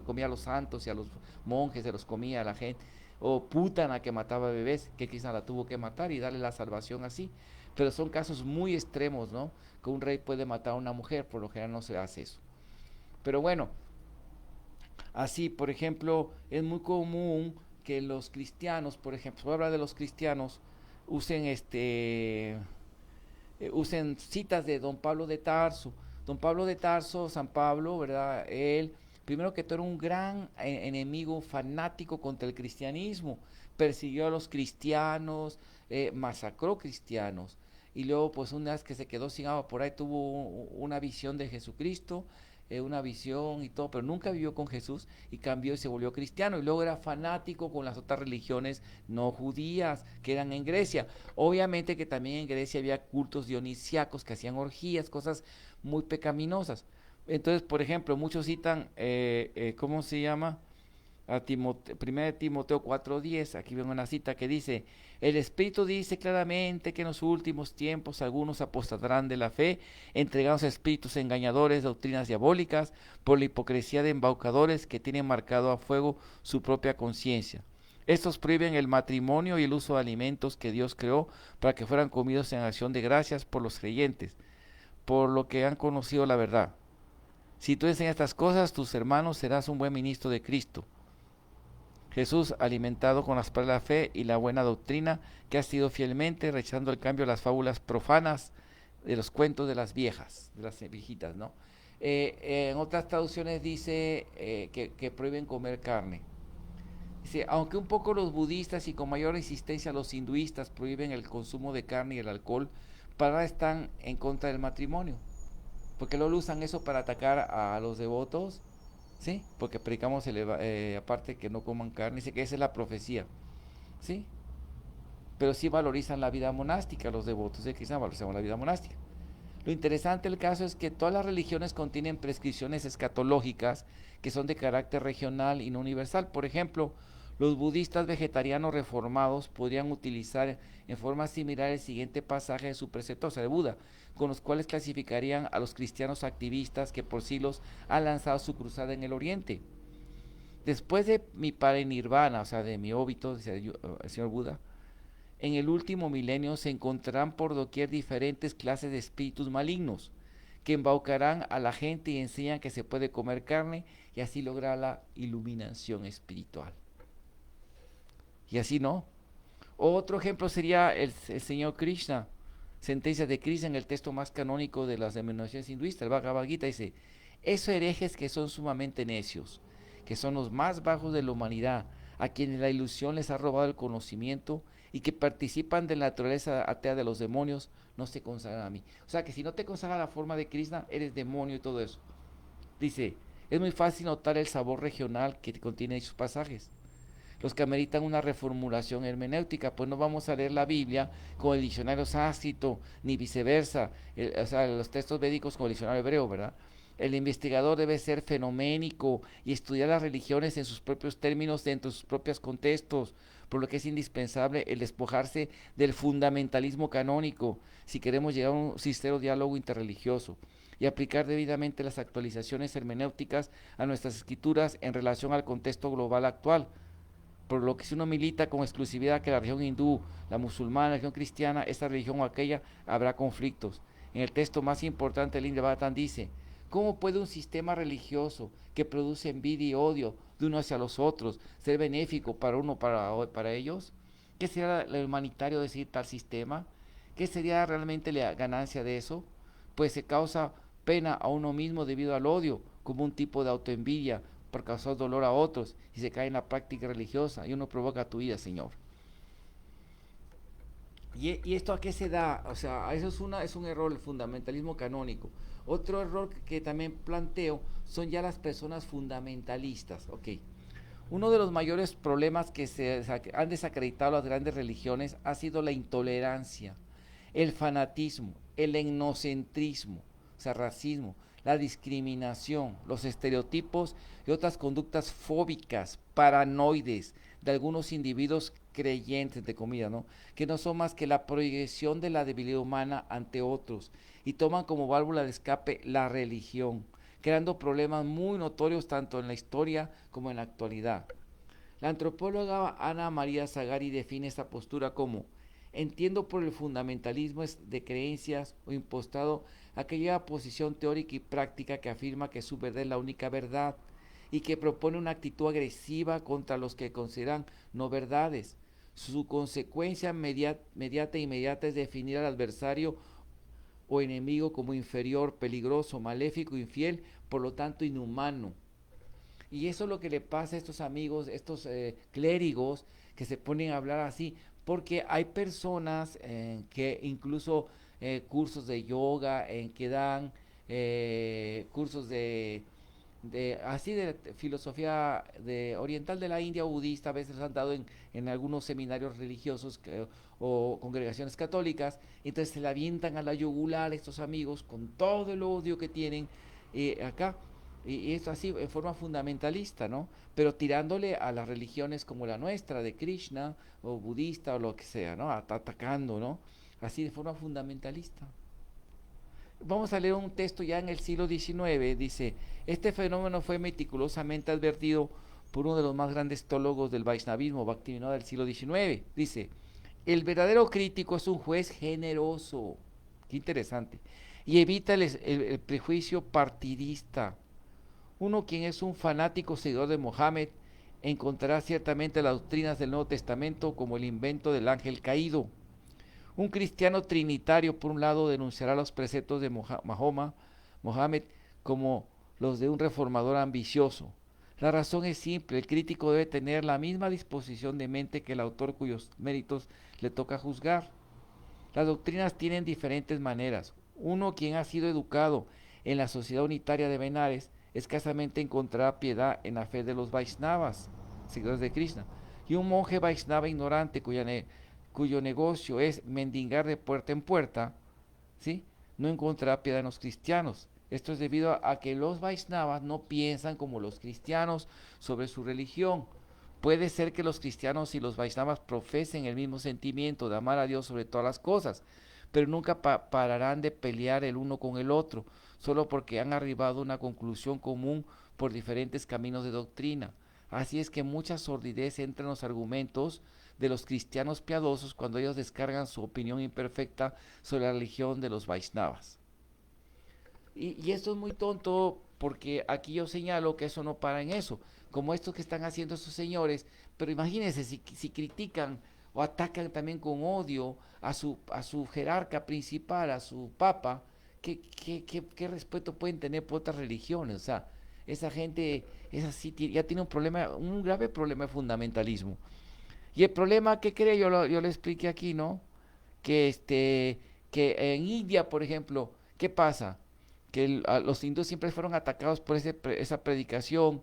comía a los santos y a los monjes, se los comía a la gente. O Putana, que mataba bebés, que quizá la tuvo que matar y darle la salvación así. Pero son casos muy extremos, ¿no? Que un rey puede matar a una mujer, por lo general no se hace eso. Pero bueno, así, por ejemplo, es muy común que los cristianos, por ejemplo, se habla de los cristianos, usen usen citas de Don Pablo de Tarso. Don Pablo de Tarso, San Pablo, ¿verdad? Él, primero que todo, era un gran enemigo fanático contra el cristianismo. Persiguió a los cristianos, masacró cristianos. Y luego, pues, una vez que se quedó sin agua por ahí, tuvo una visión de Jesucristo, una visión y todo, pero nunca vivió con Jesús y cambió y se volvió cristiano. Y luego era fanático con las otras religiones no judías que eran en Grecia. Obviamente que también en Grecia había cultos dionisíacos que hacían orgías, cosas muy pecaminosas. Entonces, por ejemplo, muchos citan, ¿cómo se llama? A 1 Timoteo 4:10, aquí vemos una cita que dice, el Espíritu dice claramente que en los últimos tiempos algunos apostatarán de la fe, entregados a espíritus engañadores, doctrinas diabólicas, por la hipocresía de embaucadores que tienen marcado a fuego su propia conciencia. Estos prohíben el matrimonio y el uso de alimentos que Dios creó para que fueran comidos en acción de gracias por los creyentes, por lo que han conocido la verdad. Si tú enseñas estas cosas, tus hermanos serás un buen ministro de Cristo. Jesús, alimentado con las palabras de la fe y la buena doctrina, que ha sido fielmente rechazando el cambio de las fábulas profanas de los cuentos de las viejas, de las viejitas, ¿no? En otras traducciones dice que prohíben comer carne. Dice, aunque un poco los budistas y con mayor insistencia los hinduistas prohíben el consumo de carne y el alcohol, para nada están en contra del matrimonio, porque luego usan eso para atacar a los devotos. ¿Sí? Porque predicamos aparte que no coman carne, dice que esa es la profecía, ¿sí? Pero sí valorizan la vida monástica, los devotos de Krishna valorizan la vida monástica. Lo interesante del caso es que todas las religiones contienen prescripciones escatológicas que son de carácter regional y no universal. Por ejemplo, los budistas vegetarianos reformados podrían utilizar en forma similar el siguiente pasaje de su precepto, o sea, de Buda, con los cuales clasificarían a los cristianos activistas que por siglos han lanzado su cruzada en el Oriente. Después de mi parinirvana, o sea, de mi óbito, dice el señor Buda, en el último milenio se encontrarán por doquier diferentes clases de espíritus malignos que embaucarán a la gente y enseñan que se puede comer carne y así lograr la iluminación espiritual. Y así no. Otro ejemplo sería el señor Krishna, sentencias de Krishna en el texto más canónico de las denominaciones hinduistas, el Bhagavad Gita, dice, esos herejes que son sumamente necios, que son los más bajos de la humanidad, a quienes la ilusión les ha robado el conocimiento y que participan de la naturaleza atea de los demonios, no se consagran a mí. O sea que si no te consagras a la forma de Krishna, eres demonio y todo eso. Dice, es muy fácil notar el sabor regional que contiene esos pasajes. Los que ameritan una reformulación hermenéutica, pues no vamos a leer la Biblia con el diccionario sánscrito, ni viceversa, o sea, los textos védicos con el diccionario hebreo, ¿verdad? El investigador debe ser fenoménico y estudiar las religiones en sus propios términos, dentro de sus propios contextos, por lo que es indispensable el despojarse del fundamentalismo canónico si queremos llegar a un sincero diálogo interreligioso y aplicar debidamente las actualizaciones hermenéuticas a nuestras escrituras en relación al contexto global actual. Por lo que si uno milita con exclusividad que la religión hindú, la musulmana, la religión cristiana, esta religión o aquella, habrá conflictos. En el texto más importante del Indra Bhattan dice, ¿cómo puede un sistema religioso que produce envidia y odio de uno hacia los otros ser benéfico para uno para ellos? ¿Qué sería lo humanitario de seguir tal sistema? ¿Qué sería realmente la ganancia de eso? Pues se causa pena a uno mismo debido al odio, como un tipo de autoenvidia, por causar dolor a otros y se cae en la práctica religiosa y uno provoca tu vida, Señor. ¿Y esto a qué se da? O sea, eso es un error, el fundamentalismo canónico. Otro error que también planteo son ya las personas fundamentalistas. Ok. Uno de los mayores problemas que se han desacreditado las grandes religiones ha sido la intolerancia, el fanatismo, el etnocentrismo, o sea, racismo, la discriminación, los estereotipos y otras conductas fóbicas, paranoides de algunos individuos creyentes, entre comillas, ¿no? Que no son más que la proyección de la debilidad humana ante otros y toman como válvula de escape la religión, creando problemas muy notorios tanto en la historia como en la actualidad. La antropóloga Ana María Zagari define esta postura como entiendo por el fundamentalismo de creencias o impostado aquella posición teórica y práctica que afirma que su verdad es la única verdad y que propone una actitud agresiva contra los que consideran no verdades. Su consecuencia inmediata es definir al adversario o enemigo como inferior, peligroso, maléfico, infiel, por lo tanto inhumano. Y eso es lo que le pasa a estos amigos, estos clérigos que se ponen a hablar así, porque hay personas que incluso cursos de yoga, que dan cursos así de filosofía oriental de la India o budista, a veces los han dado en algunos seminarios religiosos o congregaciones católicas, entonces se le avientan a la yugular estos amigos con todo el odio que tienen acá. Y es así, en forma fundamentalista, ¿no? Pero tirándole a las religiones como la nuestra, de Krishna, o budista, o lo que sea, ¿no? Atacando, ¿no? Así de forma fundamentalista. Vamos a leer un texto ya en el siglo XIX, dice, este fenómeno fue meticulosamente advertido por uno de los más grandes teólogos del Vaishnavismo, Bhaktivinoda del siglo XIX. Dice, el verdadero crítico es un juez generoso, qué interesante, y evita el prejuicio partidista. Uno quien es un fanático seguidor de Mohammed encontrará ciertamente las doctrinas del Nuevo Testamento como el invento del ángel caído. Un cristiano trinitario, por un lado, denunciará los preceptos de Mohammed como los de un reformador ambicioso. La razón es simple, el crítico debe tener la misma disposición de mente que el autor cuyos méritos le toca juzgar. Las doctrinas tienen diferentes maneras. Uno quien ha sido educado en la sociedad unitaria de Benares escasamente encontrará piedad en la fe de los Vaishnavas, seguidores de Krishna, y un monje Vaishnava ignorante cuyo negocio es mendigar de puerta en puerta, ¿sí? no encontrará piedad en los cristianos. Esto es debido a que los Vaishnavas no piensan como los cristianos sobre su religión. Puede ser que los cristianos y los Vaishnavas profesen el mismo sentimiento de amar a Dios sobre todas las cosas, pero nunca pararán de pelear el uno con el otro, solo porque han arribado a una conclusión común por diferentes caminos de doctrina. Así es que mucha sordidez entra en los argumentos de los cristianos piadosos cuando ellos descargan su opinión imperfecta sobre la religión de los Vaishnavas. Y esto es muy tonto porque aquí yo señalo que eso no para en eso, como estos que están haciendo estos señores, pero imagínense si critican o atacan también con odio a su jerarca principal, a su papa, ¿qué respeto pueden tener por otras religiones? O sea, esa gente es así, ya tiene un problema, un grave problema de fundamentalismo. Y el problema que creo, yo lo expliqué aquí, ¿no? Que que en India, por ejemplo, ¿qué pasa? Que los hindúes siempre fueron atacados por esa predicación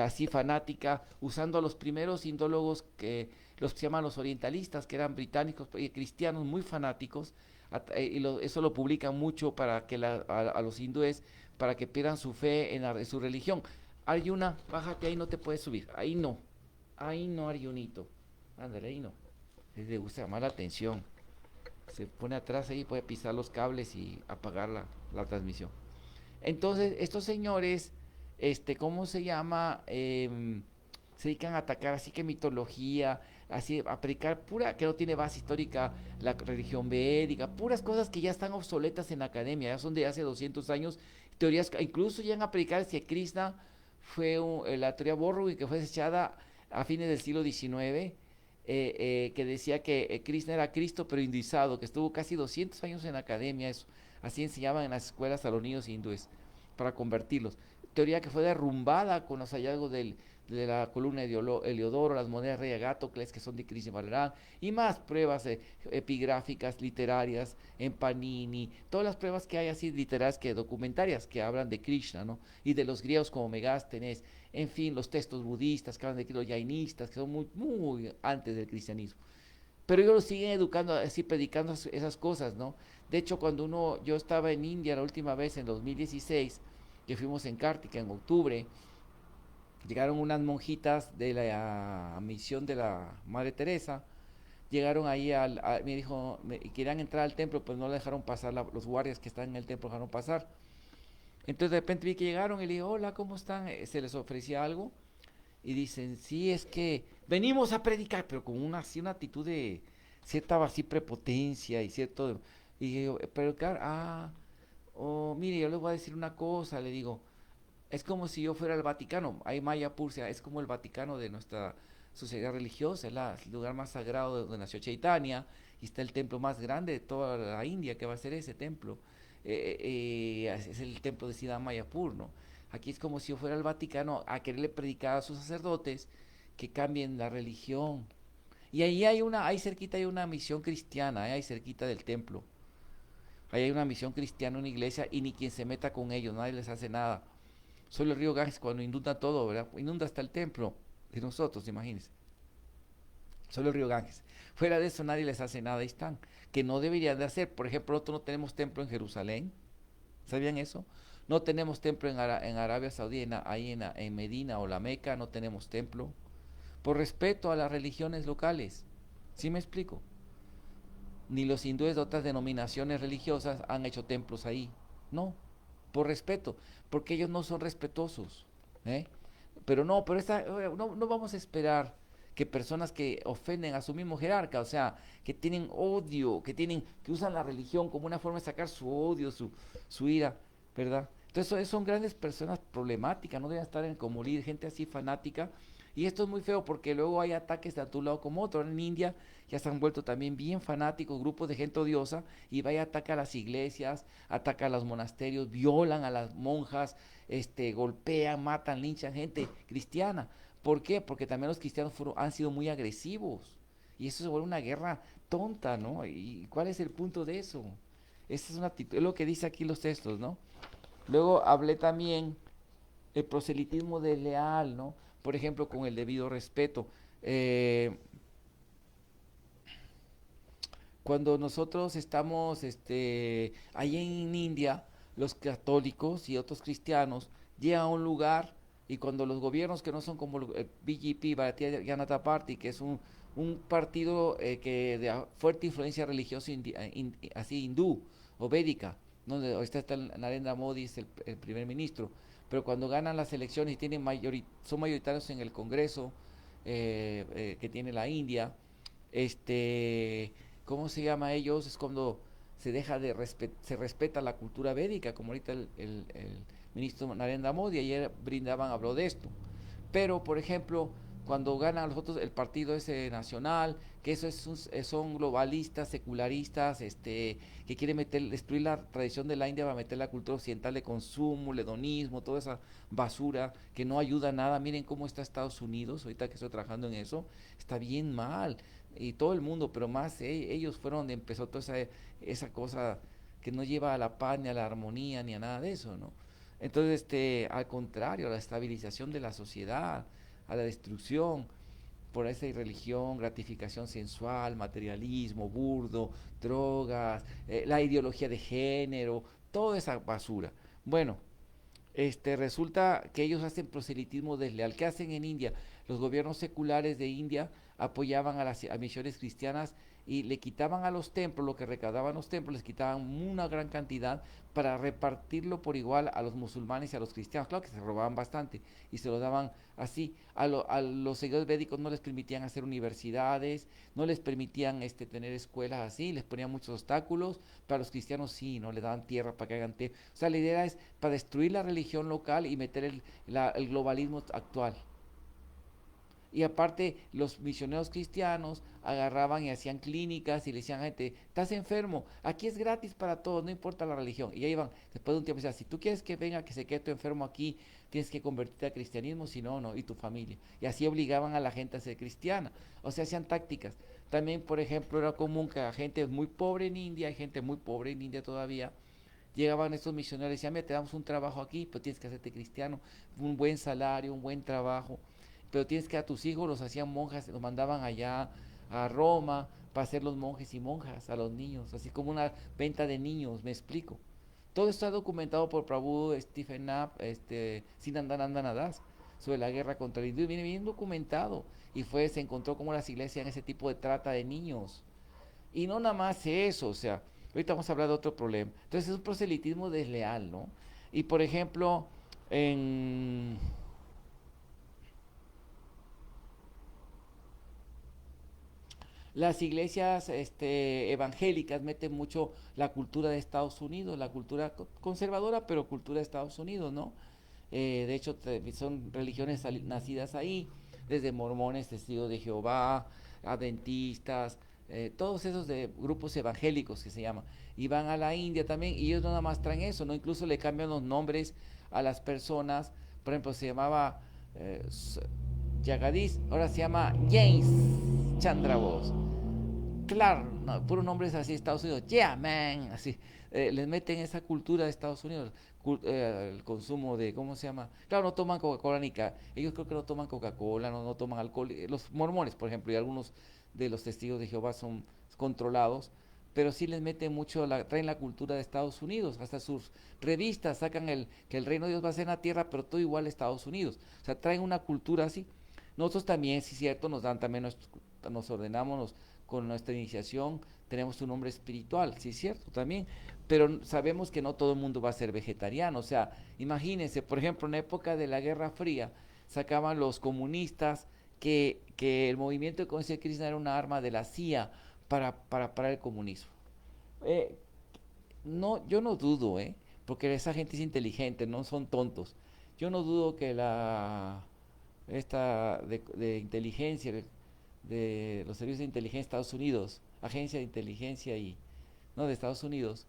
así fanática, usando a los primeros indólogos que los que se llaman los orientalistas, que eran británicos y cristianos muy fanáticos, eso lo publican mucho para que a los hindúes, para que pierdan su fe en su religión. Arjuna, bájate ahí, no te puedes subir, ahí no, Arjunito, ándale, ahí no, le gusta llamar la atención, se pone atrás ahí, puede pisar los cables y apagar la transmisión. Entonces, estos señores, ¿cómo se llama? Se dedican a atacar así que mitología, así a predicar pura, que no tiene base histórica, la religión védica, puras cosas que ya están obsoletas en la academia, ya son de hace 200 años, teorías, incluso llegan a predicar que Krishna fue la teoría Borrowing que fue desechada a fines del siglo XIX, que decía que Krishna era Cristo pero hinduizado, que estuvo casi 200 años en la academia, eso, así enseñaban en las escuelas a los niños hindúes, para convertirlos. Teoría que fue derrumbada con los hallazgos de la columna de Heliodoro, las monedas Rey Agatocles, que son de Krishna Balarán, y más pruebas epigráficas, literarias, en Panini, todas las pruebas que hay así literarias que documentarias que hablan de Krishna, ¿no? Y de los griegos como Megástenes, en fin, los textos budistas que hablan de los jainistas, que son muy, muy antes del cristianismo. Pero ellos lo siguen educando, así predicando esas cosas, ¿no? De hecho, yo estaba en India la última vez en 2016, que fuimos en Kartika en octubre, llegaron unas monjitas de la misión de la Madre Teresa, llegaron ahí, me dijo, querían entrar al templo, pues no le dejaron pasar, los guardias que están en el templo dejaron pasar. Entonces de repente vi que llegaron y le dije, hola, ¿cómo están? ¿Se les ofrecía algo? Y dicen, sí, es que venimos a predicar, pero con así, una actitud de cierta así prepotencia y cierto... Y yo, pero claro, mire, yo les voy a decir una cosa, le digo, es como si yo fuera el Vaticano, hay Mayapur, es como el Vaticano de nuestra sociedad religiosa, es el lugar más sagrado de donde nació Chaitanya, y está el templo más grande de toda la India, que va a ser ese templo, es el templo de Siddha Mayapur, ¿no? Aquí es como si yo fuera el Vaticano a quererle predicar a sus sacerdotes que cambien la religión. Y ahí ahí cerquita hay una misión cristiana, ahí cerquita del templo. Ahí hay una misión cristiana, una iglesia, y ni quien se meta con ellos, nadie les hace nada. Solo el río Ganges cuando inunda todo, ¿verdad? Inunda hasta el templo de nosotros, imagínense. Solo el río Ganges. Fuera de eso nadie les hace nada, ahí están. Que no deberían de hacer. Por ejemplo, nosotros no tenemos templo en Jerusalén. ¿Sabían eso? No tenemos templo en Arabia Saudí, ahí en Medina o la Meca, no tenemos templo. Por respeto a las religiones locales. ¿Sí me explico? Ni los hindúes de otras denominaciones religiosas han hecho templos ahí. No, por respeto, porque ellos no son respetuosos. ¿Eh? Pero no vamos a esperar que personas que ofenden a su mismo jerarca, o sea, que tienen odio, que usan la religión como una forma de sacar su odio, su ira, ¿verdad? Entonces son grandes personas problemáticas, no deben estar en como líder, gente así fanática. Y esto es muy feo porque luego hay ataques de un lado como otro. En India ya se han vuelto también bien fanáticos, grupos de gente odiosa, y vaya ataca a las iglesias, ataca a los monasterios, violan a las monjas, golpean, matan, linchan gente cristiana. ¿Por qué? Porque también los cristianos han sido muy agresivos. Y eso se vuelve una guerra tonta, ¿no? ¿Y cuál es el punto de eso? Esa es una actitud, es lo que dice aquí los textos, ¿no? Luego hablé también el proselitismo desleal, ¿no? Por ejemplo, con el debido respeto. cuando nosotros estamos ahí en India, los católicos y otros cristianos llegan a un lugar y cuando los gobiernos que no son como el BJP, Bharatiya Janata Party, que es un partido que de fuerte influencia religiosa así hindú o védica, donde ahorita está el Narendra Modi, es el primer ministro, pero cuando ganan las elecciones y son mayoritarios en el Congreso que tiene la India, ¿cómo se llama ellos? Es cuando se respeta la cultura védica, como ahorita el ministro Narendra Modi ayer habló de esto. Pero, por ejemplo, cuando ganan los otros, el partido ese nacional, que son globalistas, secularistas, que quieren destruir la tradición de la India para meter la cultura occidental de consumo, el hedonismo, toda esa basura que no ayuda a nada. Miren cómo está Estados Unidos, ahorita que estoy trabajando en eso, está bien mal. Y todo el mundo, pero más ellos fueron donde empezó toda esa cosa que no lleva a la paz, ni a la armonía, ni a nada de eso, ¿no? Entonces, al contrario, a la estabilización de la sociedad, a la destrucción por esa irreligión, gratificación sensual, materialismo, burdo, drogas, la ideología de género, toda esa basura. Bueno, resulta que ellos hacen proselitismo desleal. ¿Qué hacen en India? Los gobiernos seculares de India apoyaban a misiones cristianas y le quitaban a los templos, lo que recaudaban los templos, les quitaban una gran cantidad para repartirlo por igual a los musulmanes y a los cristianos. Claro que se robaban bastante y se lo daban así. A los seguidores védicos no les permitían hacer universidades, no les permitían tener escuelas así, les ponían muchos obstáculos. Para los cristianos sí, no le daban tierra para que hagan templos. O sea, la idea es para destruir la religión local y meter el globalismo actual. Y aparte, los misioneros cristianos agarraban y hacían clínicas y le decían a gente, estás enfermo, aquí es gratis para todos, no importa la religión. Y ahí iban, después de un tiempo, decían, si tú quieres que venga, que se quede tu enfermo aquí, tienes que convertirte al cristianismo, si no, no, y tu familia. Y así obligaban a la gente a ser cristiana. O sea, hacían tácticas. También, por ejemplo, era común que a gente muy pobre en India, hay gente muy pobre en India todavía, llegaban estos misioneros y decían, mira, te damos un trabajo aquí, pero tienes que hacerte cristiano, un buen salario, un buen trabajo, pero tienes que a tus hijos los hacían monjas, los mandaban allá a Roma para hacer los monjes y monjas a los niños, así como una venta de niños, me explico. Todo está documentado por Prabhu Stephen Knapp, Sinandananda Das, sobre la guerra contra el hindú, viene bien documentado, y se encontró como las iglesias en ese tipo de trata de niños. Y no nada más eso, o sea, ahorita vamos a hablar de otro problema. Entonces es un proselitismo desleal, ¿no? Y por ejemplo, en las iglesias evangélicas meten mucho la cultura de Estados Unidos, la cultura conservadora, pero cultura de Estados Unidos, ¿no? De hecho, son religiones nacidas ahí, desde mormones, testigos de Jehová, adventistas, todos esos de grupos evangélicos que se llaman. Y van a la India también, y ellos no nada más traen eso, ¿no? Incluso le cambian los nombres a las personas. Por ejemplo, se llamaba Jagadish, ahora se llama James Chandra Bose. Claro, no, puro nombres así, Estados Unidos, yeah, man, así, les meten esa cultura de Estados Unidos, el consumo de, ¿cómo se llama? Claro, no toman Coca-Cola ellos creo que no toman Coca-Cola, no toman alcohol, los mormones, por ejemplo, y algunos de los testigos de Jehová son controlados, pero sí les meten mucho, traen la cultura de Estados Unidos, hasta sus revistas sacan que el reino de Dios va a ser en la tierra, pero todo igual a Estados Unidos, o sea, traen una cultura así. Nosotros también, sí es cierto, nos dan también, nos ordenamos, con nuestra iniciación tenemos un nombre espiritual, sí es cierto también, pero sabemos que no todo el mundo va a ser vegetariano, o sea, imagínense, por ejemplo, en la época de la Guerra Fría, sacaban los comunistas que el movimiento de conciencia de Krishna era una arma de la CIA para parar el comunismo. Eh, no, yo no dudo, porque esa gente es inteligente, no son tontos. Yo no dudo que esta de inteligencia, de los servicios de inteligencia de Estados Unidos, agencia de inteligencia no de Estados Unidos,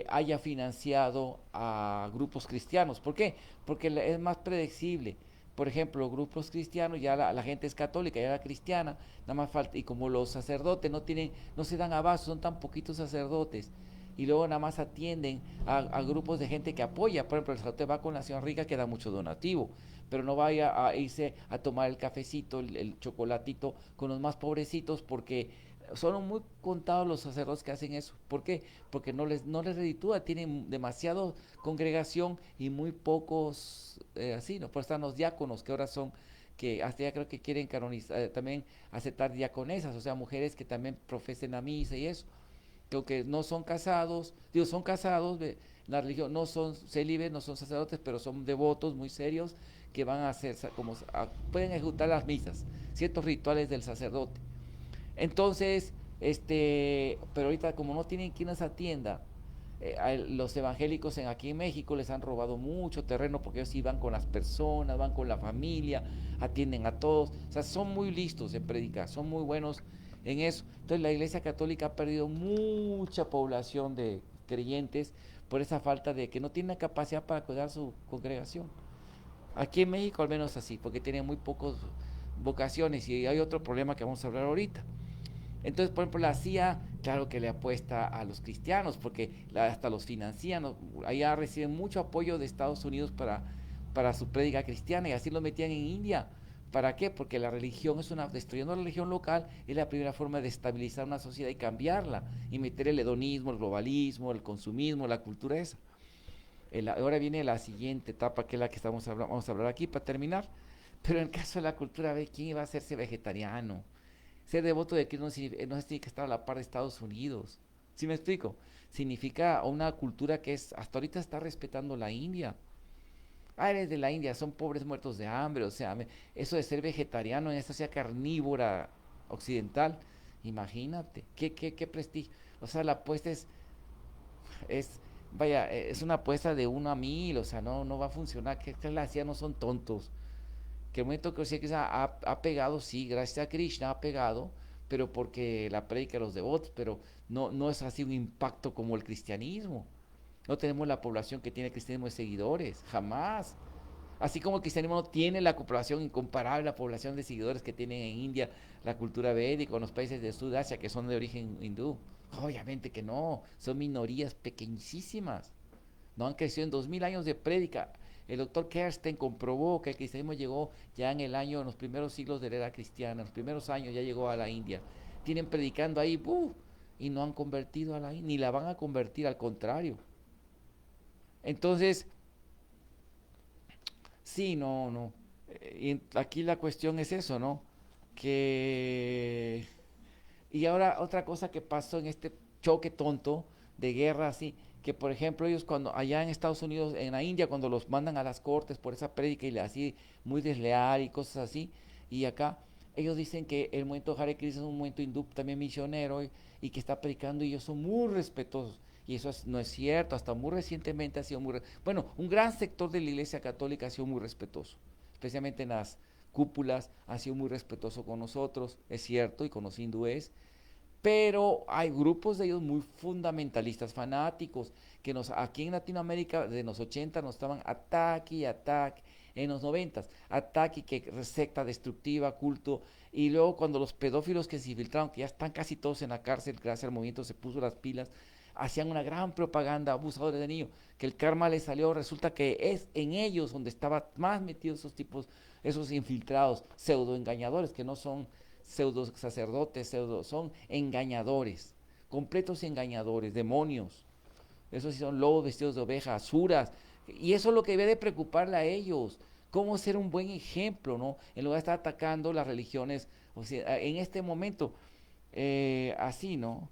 haya financiado a grupos cristianos. ¿Por qué? Porque es más predecible. Por ejemplo, grupos cristianos, ya la gente es católica, ya la cristiana, nada más falta, y como los sacerdotes no se dan abasto, son tan poquitos sacerdotes, y luego nada más atienden a grupos de gente que apoya. Por ejemplo, el sacerdote va con la señora rica que da mucho donativo, pero no vaya a irse a tomar el cafecito, el chocolatito con los más pobrecitos, porque son muy contados los sacerdotes que hacen eso. ¿Por qué? Porque no les reditúa, tienen demasiada congregación y muy pocos, así, ¿no? Por eso están los diáconos, que ahora son, que hasta ya creo que quieren canonizar, también aceptar diaconesas, o sea, mujeres que también profesen la misa y eso, que aunque no son casados, digo, son casados, la religión, no son célibes, no son sacerdotes, pero son devotos muy serios que van a hacer, pueden ejecutar las misas, ciertos rituales del sacerdote. Entonces, pero ahorita como no tienen quien las atienda, los evangélicos aquí en México les han robado mucho terreno porque ellos sí van con las personas, van con la familia, atienden a todos, o sea, son muy listos en predicar, son muy buenos en eso. Entonces la Iglesia Católica ha perdido mucha población de creyentes por esa falta de que no tienen la capacidad para cuidar su congregación. Aquí en México al menos así, porque tienen muy pocas vocaciones y hay otro problema que vamos a hablar ahorita. Entonces, por ejemplo, la CIA, claro que le apuesta a los cristianos, porque hasta los financian, ¿no? Allá reciben mucho apoyo de Estados Unidos para su prédica cristiana, y así lo metían en India. ¿Para qué? Porque la religión destruyendo la religión local es la primera forma de estabilizar una sociedad y cambiarla, y meter el hedonismo, el globalismo, el consumismo, la cultura esa. Ahora viene la siguiente etapa, que es la que vamos a hablar aquí para terminar. Pero en el caso de la cultura, ¿quién iba a hacerse vegetariano? Ser devoto de Cristo no significa estar a la par de Estados Unidos. ¿Sí me explico? Significa una cultura que hasta ahorita está respetando la India. Ah, eres de la India, son pobres muertos de hambre. O sea, eso de ser vegetariano en esta sociedad carnívora occidental, imagínate, qué prestigio. O sea, la apuesta es, vaya, es una apuesta de 1 a 1000, o sea, no va a funcionar. Que la CIA no son tontos. Que el momento que Krishna ha pegado, sí, gracias a Krishna ha pegado, pero porque la predica de los devotos, pero no es así un impacto como el cristianismo. No tenemos la población que tiene el cristianismo de seguidores, jamás. Así como el cristianismo no tiene la población incomparable, la población de seguidores que tienen en India, la cultura védica, o en los países de Sudasia que son de origen hindú. Obviamente que no, son minorías pequeñísimas. No han crecido en 2000 años de prédica. El doctor Kersten comprobó que el cristianismo llegó ya en los primeros siglos de la era cristiana, en los primeros años ya llegó a la India. Tienen predicando ahí, y no han convertido a la India, ni la van a convertir, al contrario. Entonces, sí, no. Y aquí la cuestión es eso, ¿no? Que Y ahora otra cosa que pasó en este choque tonto de guerra así, que por ejemplo ellos cuando allá en Estados Unidos, en la India, cuando los mandan a las cortes por esa prédica y así muy desleal y cosas así, y acá ellos dicen que el movimiento Hare Krishna es un movimiento hindú también misionero y que está predicando y ellos son muy respetuosos. Y eso no es cierto, hasta muy recientemente ha sido bueno, un gran sector de la Iglesia Católica ha sido muy respetuoso, especialmente en las cúpulas, ha sido muy respetuoso con nosotros, es cierto, y con los hindúes, pero hay grupos de ellos muy fundamentalistas, fanáticos, que aquí en Latinoamérica de los 80 nos estaban ataque y ataque, en los 90 ataque, que secta destructiva, culto, y luego cuando los pedófilos que se infiltraron, que ya están casi todos en la cárcel, gracias al movimiento se puso las pilas, hacían una gran propaganda, abusadores de niños, que el karma les salió, resulta que es en ellos donde estaban más metidos esos tipos, esos infiltrados, pseudo engañadores, que no son pseudo sacerdotes, son engañadores, completos engañadores, demonios. Esos sí son lobos vestidos de oveja, asuras. Y eso es lo que debe de preocuparle a ellos. Cómo ser un buen ejemplo, ¿no? En lugar de estar atacando las religiones, o sea, en este momento, así, ¿no?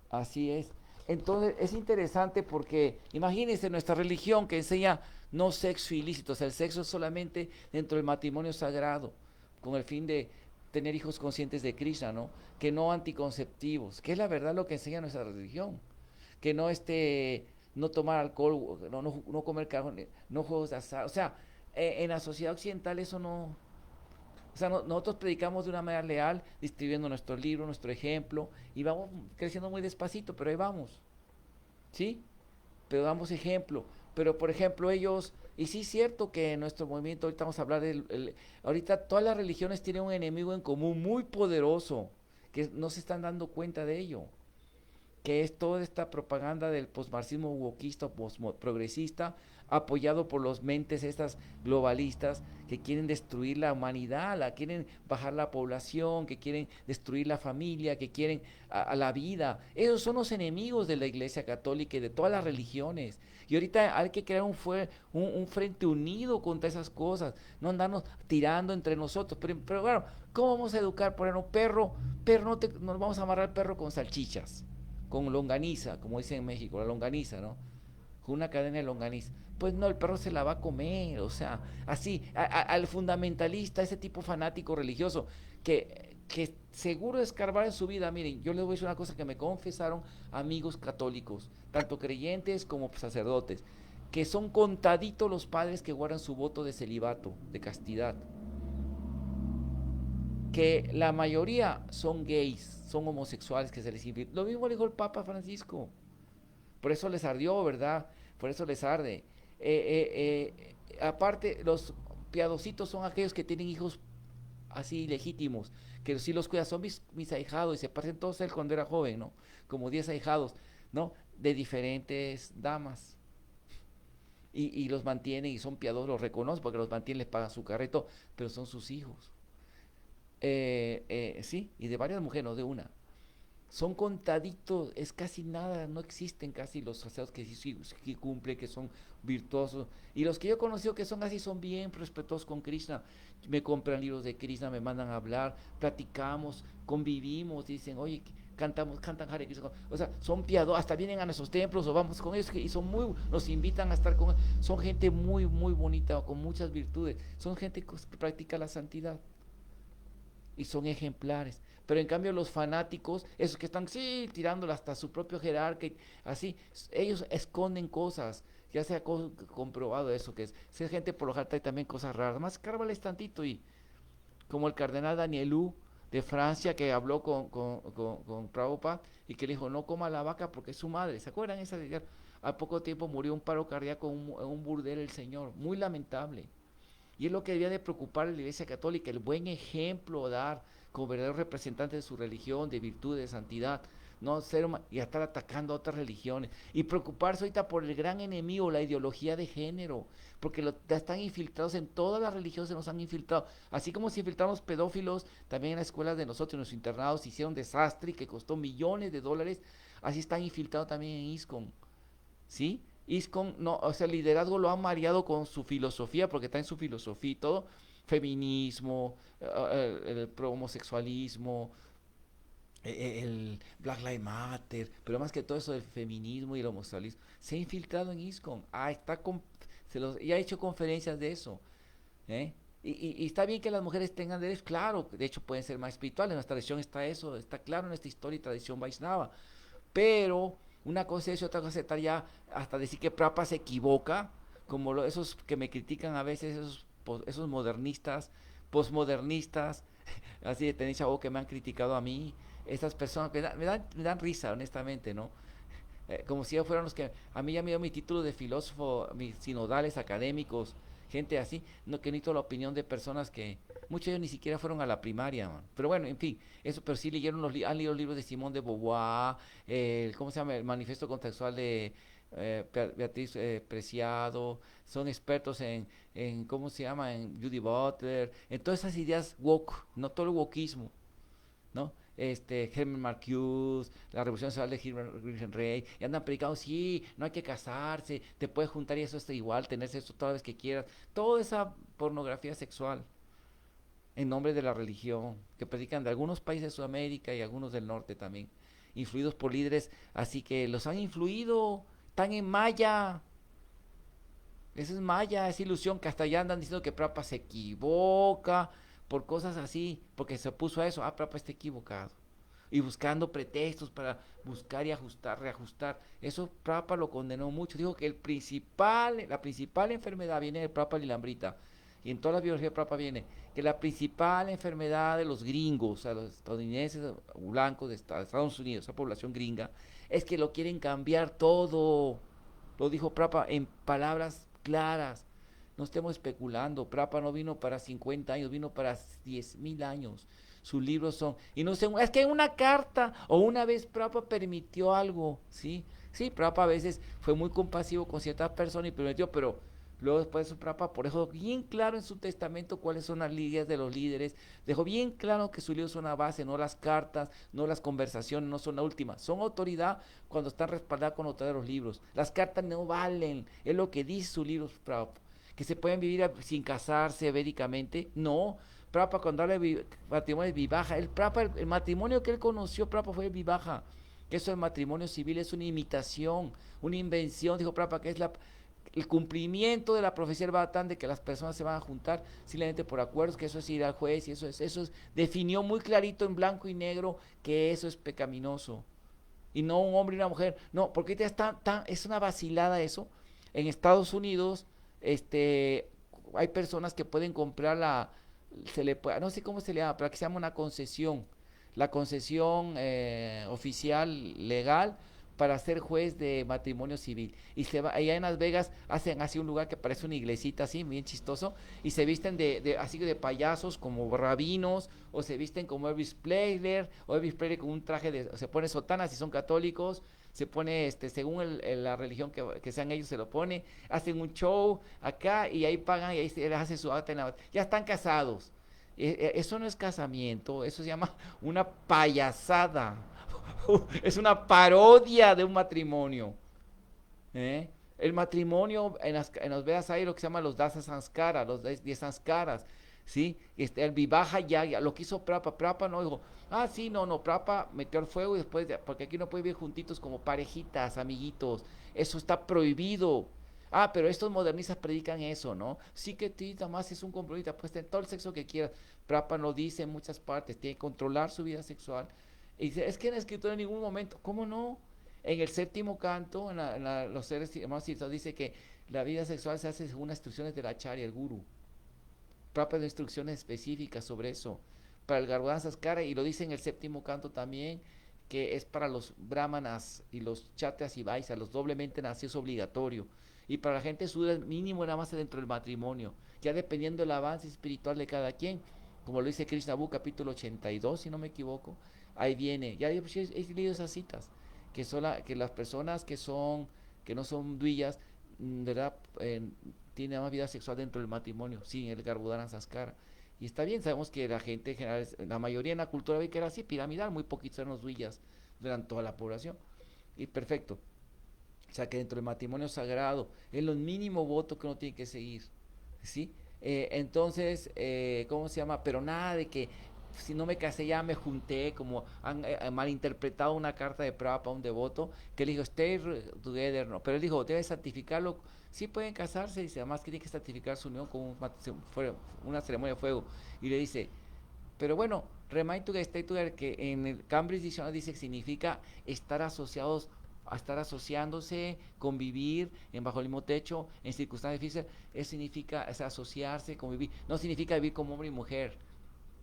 Así es. Entonces es interesante porque imagínense nuestra religión que enseña no sexo ilícito, o sea, el sexo es solamente dentro del matrimonio sagrado, con el fin de tener hijos conscientes de Krishna, ¿no? Que no anticonceptivos, que es la verdad lo que enseña nuestra religión, que no tomar alcohol, no comer carne, no juegos de azar, o sea, en la sociedad occidental eso no, o sea, nosotros predicamos de una manera leal, distribuyendo nuestro libro, nuestro ejemplo, y vamos creciendo muy despacito, pero ahí vamos, ¿sí? Pero damos ejemplo. Pero, por ejemplo, ellos, y sí es cierto que en nuestro movimiento, ahorita vamos a hablar ahorita todas las religiones tienen un enemigo en común muy poderoso, que no se están dando cuenta de ello, que es toda esta propaganda del posmarxismo wokista, progresista, apoyado por los mentes estas globalistas que quieren destruir la humanidad, quieren bajar la población, que quieren destruir la familia, que quieren a la vida. Esos son los enemigos de la Iglesia Católica y de todas las religiones. Y ahorita hay que crear un frente unido contra esas cosas, no andarnos tirando entre nosotros. Pero bueno, ¿cómo vamos a educar? Por ejemplo, perro nos vamos a amarrar al perro con salchichas, con longaniza, como dicen en México, la longaniza, ¿no? Con una cadena de longaniza. Pues no, el perro se la va a comer, o sea, así, al fundamentalista, ese tipo fanático religioso, que seguro de escarbar en su vida. Miren, yo les voy a decir una cosa que me confesaron amigos católicos, tanto creyentes como sacerdotes, que son contaditos los padres que guardan su voto de celibato, de castidad, que la mayoría son gays, son homosexuales, que se les invita. Lo mismo le dijo el Papa Francisco, por eso les ardió, ¿verdad? Por eso les arde. Aparte, los piadositos son aquellos que tienen hijos así legítimos, que sí los cuidan, son mis ahijados, y se parecen todos a él cuando era joven, ¿no? Como 10 ahijados, ¿no? De diferentes damas. Y los mantienen y son piadosos, los reconozco porque los mantienen, les pagan su carreto, pero son sus hijos. Sí, y de varias mujeres, no de una. Son contaditos, es casi nada, no existen casi los sacerdotes que sí cumplen, que son virtuosos. Y los que yo he conocido que son así son bien respetuosos con Krishna. Me compran libros de Krishna, me mandan a hablar, platicamos, convivimos, dicen, oye, cantan Hare Krishna. O sea, son piadosos, hasta vienen a nuestros templos o vamos con ellos y nos invitan a estar con ellos. Son gente muy, muy bonita, con muchas virtudes. Son gente que practica la santidad y son ejemplares. Pero en cambio los fanáticos, esos que están, sí, tirándolo hasta su propio jerarca, así, ellos esconden cosas. Ya se ha comprobado eso, que es gente por lo general trae también cosas raras. Más cárvales tantito y como el cardenal Danielou de Francia que habló con Prabhupada y que le dijo, no coma la vaca porque es su madre. ¿Se acuerdan esa? Al poco tiempo murió un paro cardíaco en un burdel el señor. Muy lamentable. Y es lo que debía de preocupar a la Iglesia Católica, el buen ejemplo dar como verdadero representante de su religión, de virtud, de santidad, no ser y estar atacando a otras religiones. Y preocuparse ahorita por el gran enemigo, la ideología de género, porque están infiltrados en todas las religiones, se nos han infiltrado. Así como se infiltraron los pedófilos, también en las escuelas de nosotros, en los internados, hicieron desastre que costó millones de dólares, así están infiltrados también en ISKCON. ¿Sí? ISKCON, no, o sea, el liderazgo lo ha mareado con su filosofía, porque está en su filosofía y todo, feminismo, el pro homosexualismo, el Black Lives Matter, pero más que todo eso del feminismo y el homosexualismo, se ha infiltrado en ISKCON, y ha hecho conferencias de eso, ¿eh? Y está bien que las mujeres tengan derechos, claro, de hecho pueden ser más espirituales, en nuestra tradición está eso, está claro en esta historia y tradición Vaishnava, pero una cosa es y otra cosa es estar ya hasta decir que Prabhupada se equivoca, como esos que me critican a veces, esos modernistas, posmodernistas, así de tenis que me han criticado a mí, esas personas que me dan risa, honestamente, ¿no? Como si fueran los que a mí ya me dio mi título de filósofo, mis sinodales académicos, gente así, no que necesito la opinión de personas que muchos de ellos ni siquiera fueron a la primaria, man. Pero bueno, en fin, eso, pero sí leyeron han leído los libros de Simón de Beauvoir, ¿cómo se llama? El manifiesto contextual de Beatriz Preciado, son expertos ¿cómo se llama? En Judy Butler, en todas esas ideas woke, no todo el wokismo, ¿no? Herman Marcuse, la revolución sexual de Gilbert Rey, y andan predicando, sí, no hay que casarse, te puedes juntar y eso está igual, tener sexo toda vez que quieras, toda esa pornografía sexual en nombre de la religión, que predican de algunos países de Sudamérica y algunos del norte también, influidos por líderes, así que los han influido, están en Maya, eso es Maya, es ilusión, que hasta allá andan diciendo que Prabhupada se equivoca, por cosas así, porque se opuso a eso, Prabhupada está equivocado. Y buscando pretextos para buscar y ajustar, reajustar. Eso Prabhupada lo condenó mucho. Dijo que la principal enfermedad viene de Prabhupada Lilambrita. Y en toda la biología de Prabhupada viene que la principal enfermedad de los gringos, o sea, los estadounidenses blancos de Estados Unidos, esa población gringa, es que lo quieren cambiar todo. Lo dijo Prabhupada en palabras claras. No estemos especulando. Prabhupada no vino para 50 años, vino para 10,000 años. sus libros son, y no sé, es que una carta, o una vez Prabhupada permitió algo, ¿sí? Sí, Prabhupada a veces fue muy compasivo con ciertas personas y permitió, pero luego después de su Prabhupada, por eso bien claro en su testamento cuáles son las líneas de los líderes, dejó bien claro que sus libros son una base, no las cartas, no las conversaciones, no son la última, son autoridad cuando están respaldadas con autoridad de los libros. Las cartas no valen, es lo que dice su libro, Prabhupada. Que se pueden vivir sin casarse védicamente, no. Prabhupada cuando habla de matrimonio es vivaja, el matrimonio que él conoció, Prabhupada fue el vivaja, que eso del matrimonio civil es una imitación, una invención, dijo Prabhupada, que es el cumplimiento de la profecía del Bhagavatam de que las personas se van a juntar simplemente por acuerdos, que eso es ir al juez, y definió muy clarito en blanco y negro que eso es pecaminoso, y no un hombre y una mujer, no, porque ya es una vacilada eso. En Estados Unidos, hay personas que pueden comprar no sé cómo se le llama, pero aquí se llama una concesión, la concesión oficial legal para ser juez de matrimonio civil. Y allá en Las Vegas hacen así un lugar que parece una iglesita así, bien chistoso, y se visten así de payasos como rabinos, o se visten como Elvis Presley con un traje se pone sotanas si son católicos, se pone según la religión que sean ellos, se lo pone, hacen un show acá y ahí pagan y ahí se les hace su acta ya están casados. Eso no es casamiento, eso se llama una payasada. Es una parodia de un matrimonio. ¿eh? El matrimonio en los Vedas hay lo que se llama los dasa sanskara, los 10 sanskaras. ¿Sí? El vivaja ya, lo que hizo Prabhupada no dijo, sí, no, Prabhupada metió el fuego y después, porque aquí no puede vivir juntitos como parejitas, amiguitos, eso está prohibido. Pero estos modernistas predican eso, ¿no? Sí que nada más es un compromiso, pues ten todo el sexo que quieras. Prabhupada lo dice en muchas partes, tiene que controlar su vida sexual. Y dice, es que en la escritura en ningún momento, ¿cómo no? En el séptimo canto, los seres más citados, dice que la vida sexual se hace según las instrucciones del acharya, el guru. Prabhupada de instrucciones específicas sobre eso. Para el Garbhodan Sanskara, y lo dice en el séptimo canto también, que es para los brahmanas y los chatras y vaisas, los doblemente nacidos obligatorio. Y para la gente sudra mínimo nada más dentro del matrimonio, ya dependiendo del avance espiritual de cada quien, como lo dice Krishna Bu, capítulo 82, si no me equivoco, ahí viene, ya he leído esas citas, que las personas que no son duillas, ¿verdad? Tienen más vida sexual dentro del matrimonio, sin el Garbhodan Sanskara. Y está bien, sabemos que la gente en general, la mayoría en la cultura védica era así, piramidal, muy poquitos eran los duillas durante toda la población. Y perfecto. O sea que dentro del matrimonio sagrado es lo mínimo voto que uno tiene que seguir, ¿sí? Entonces, ¿cómo se llama? Pero nada de que si no me casé ya me junté, como han malinterpretado una carta de Prabhupada a un devoto, que le dijo, stay together, no, pero él dijo, debe santificarlo, sí pueden casarse, dice, además que tiene que santificar su unión con una ceremonia de fuego, y le dice, pero bueno, remind to stay together, que en el Cambridge Dictionary dice que significa estar asociados, a estar asociándose, convivir bajo el mismo techo, en circunstancias difíciles, eso significa asociarse, convivir, no significa vivir como hombre y mujer,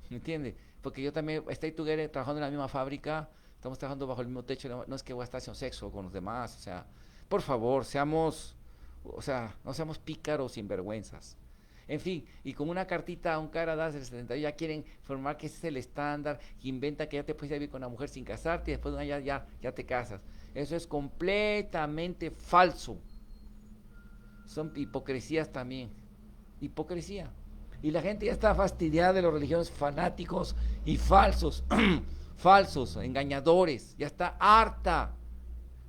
¿me entiendes? Porque yo también estoy together trabajando en la misma fábrica, estamos trabajando bajo el mismo techo, no es que voy a estar haciendo sexo con los demás, o sea, por favor, no seamos pícaros sinvergüenzas. En fin, y con una cartita a un cara das del 70 ya quieren formar que ese es el estándar, que inventa que ya te puedes vivir con una mujer sin casarte y después de un año ya te casas. Eso es completamente falso. Son hipocresías también. Hipocresía. Y la gente ya está fastidiada de los religiosos fanáticos y falsos, falsos, engañadores. Ya está harta.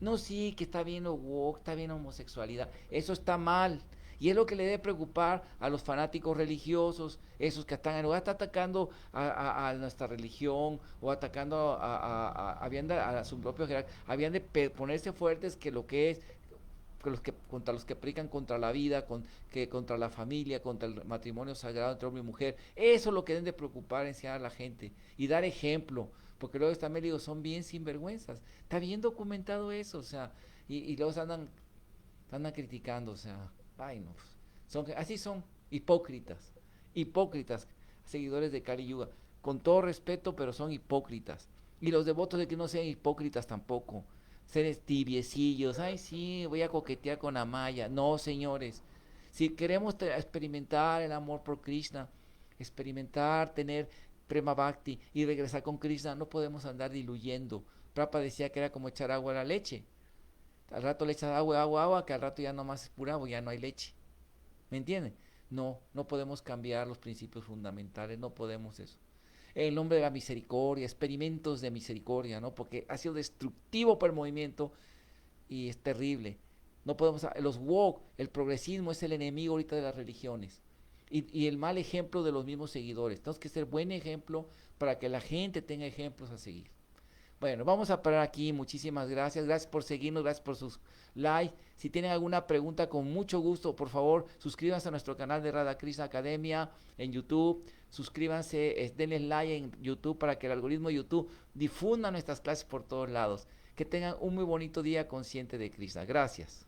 No, sí, que está bien lo woke, está bien la homosexualidad. Eso está mal. Y es lo que le debe preocupar a los fanáticos religiosos, esos que están atacando a nuestra religión o atacando a su propio jerarca. Habían de ponerse fuertes que lo que es contra los que predican contra la vida, contra la familia, contra el matrimonio sagrado entre hombre y mujer. Eso es lo que deben de preocupar, enseñar a la gente y dar ejemplo, porque luego también digo, son bien sinvergüenzas. Está bien documentado eso, o sea, y luego andan criticando, o sea, ay no, así son hipócritas, seguidores de Kali Yuga, con todo respeto, pero son hipócritas. Y los devotos de que no sean hipócritas tampoco, seres tibiecillos, ay sí, voy a coquetear con Amaya. No, señores, si queremos experimentar el amor por Krishna, experimentar, tener Prema Bhakti y regresar con Krishna. No podemos andar diluyendo. Prabhupada decía que era como echar agua a la leche. Al rato le echas agua, agua, agua, que al rato ya nomás es pura agua, ya no hay leche. ¿Me entienden? No, no podemos cambiar los principios fundamentales, no podemos eso. En el nombre de la misericordia, experimentos de misericordia, ¿no? Porque ha sido destructivo para el movimiento y es terrible. No podemos, los woke, el progresismo es el enemigo ahorita de las religiones. Y el mal ejemplo de los mismos seguidores. Tenemos que ser buen ejemplo para que la gente tenga ejemplos a seguir. Bueno, vamos a parar aquí. Muchísimas gracias. Gracias por seguirnos, gracias por sus likes. Si tienen alguna pregunta, con mucho gusto, por favor, suscríbanse a nuestro canal de Radha Krishna Academia en YouTube. Suscríbanse, denle like en YouTube para que el algoritmo de YouTube difunda nuestras clases por todos lados. Que tengan un muy bonito día consciente de Krishna. Gracias.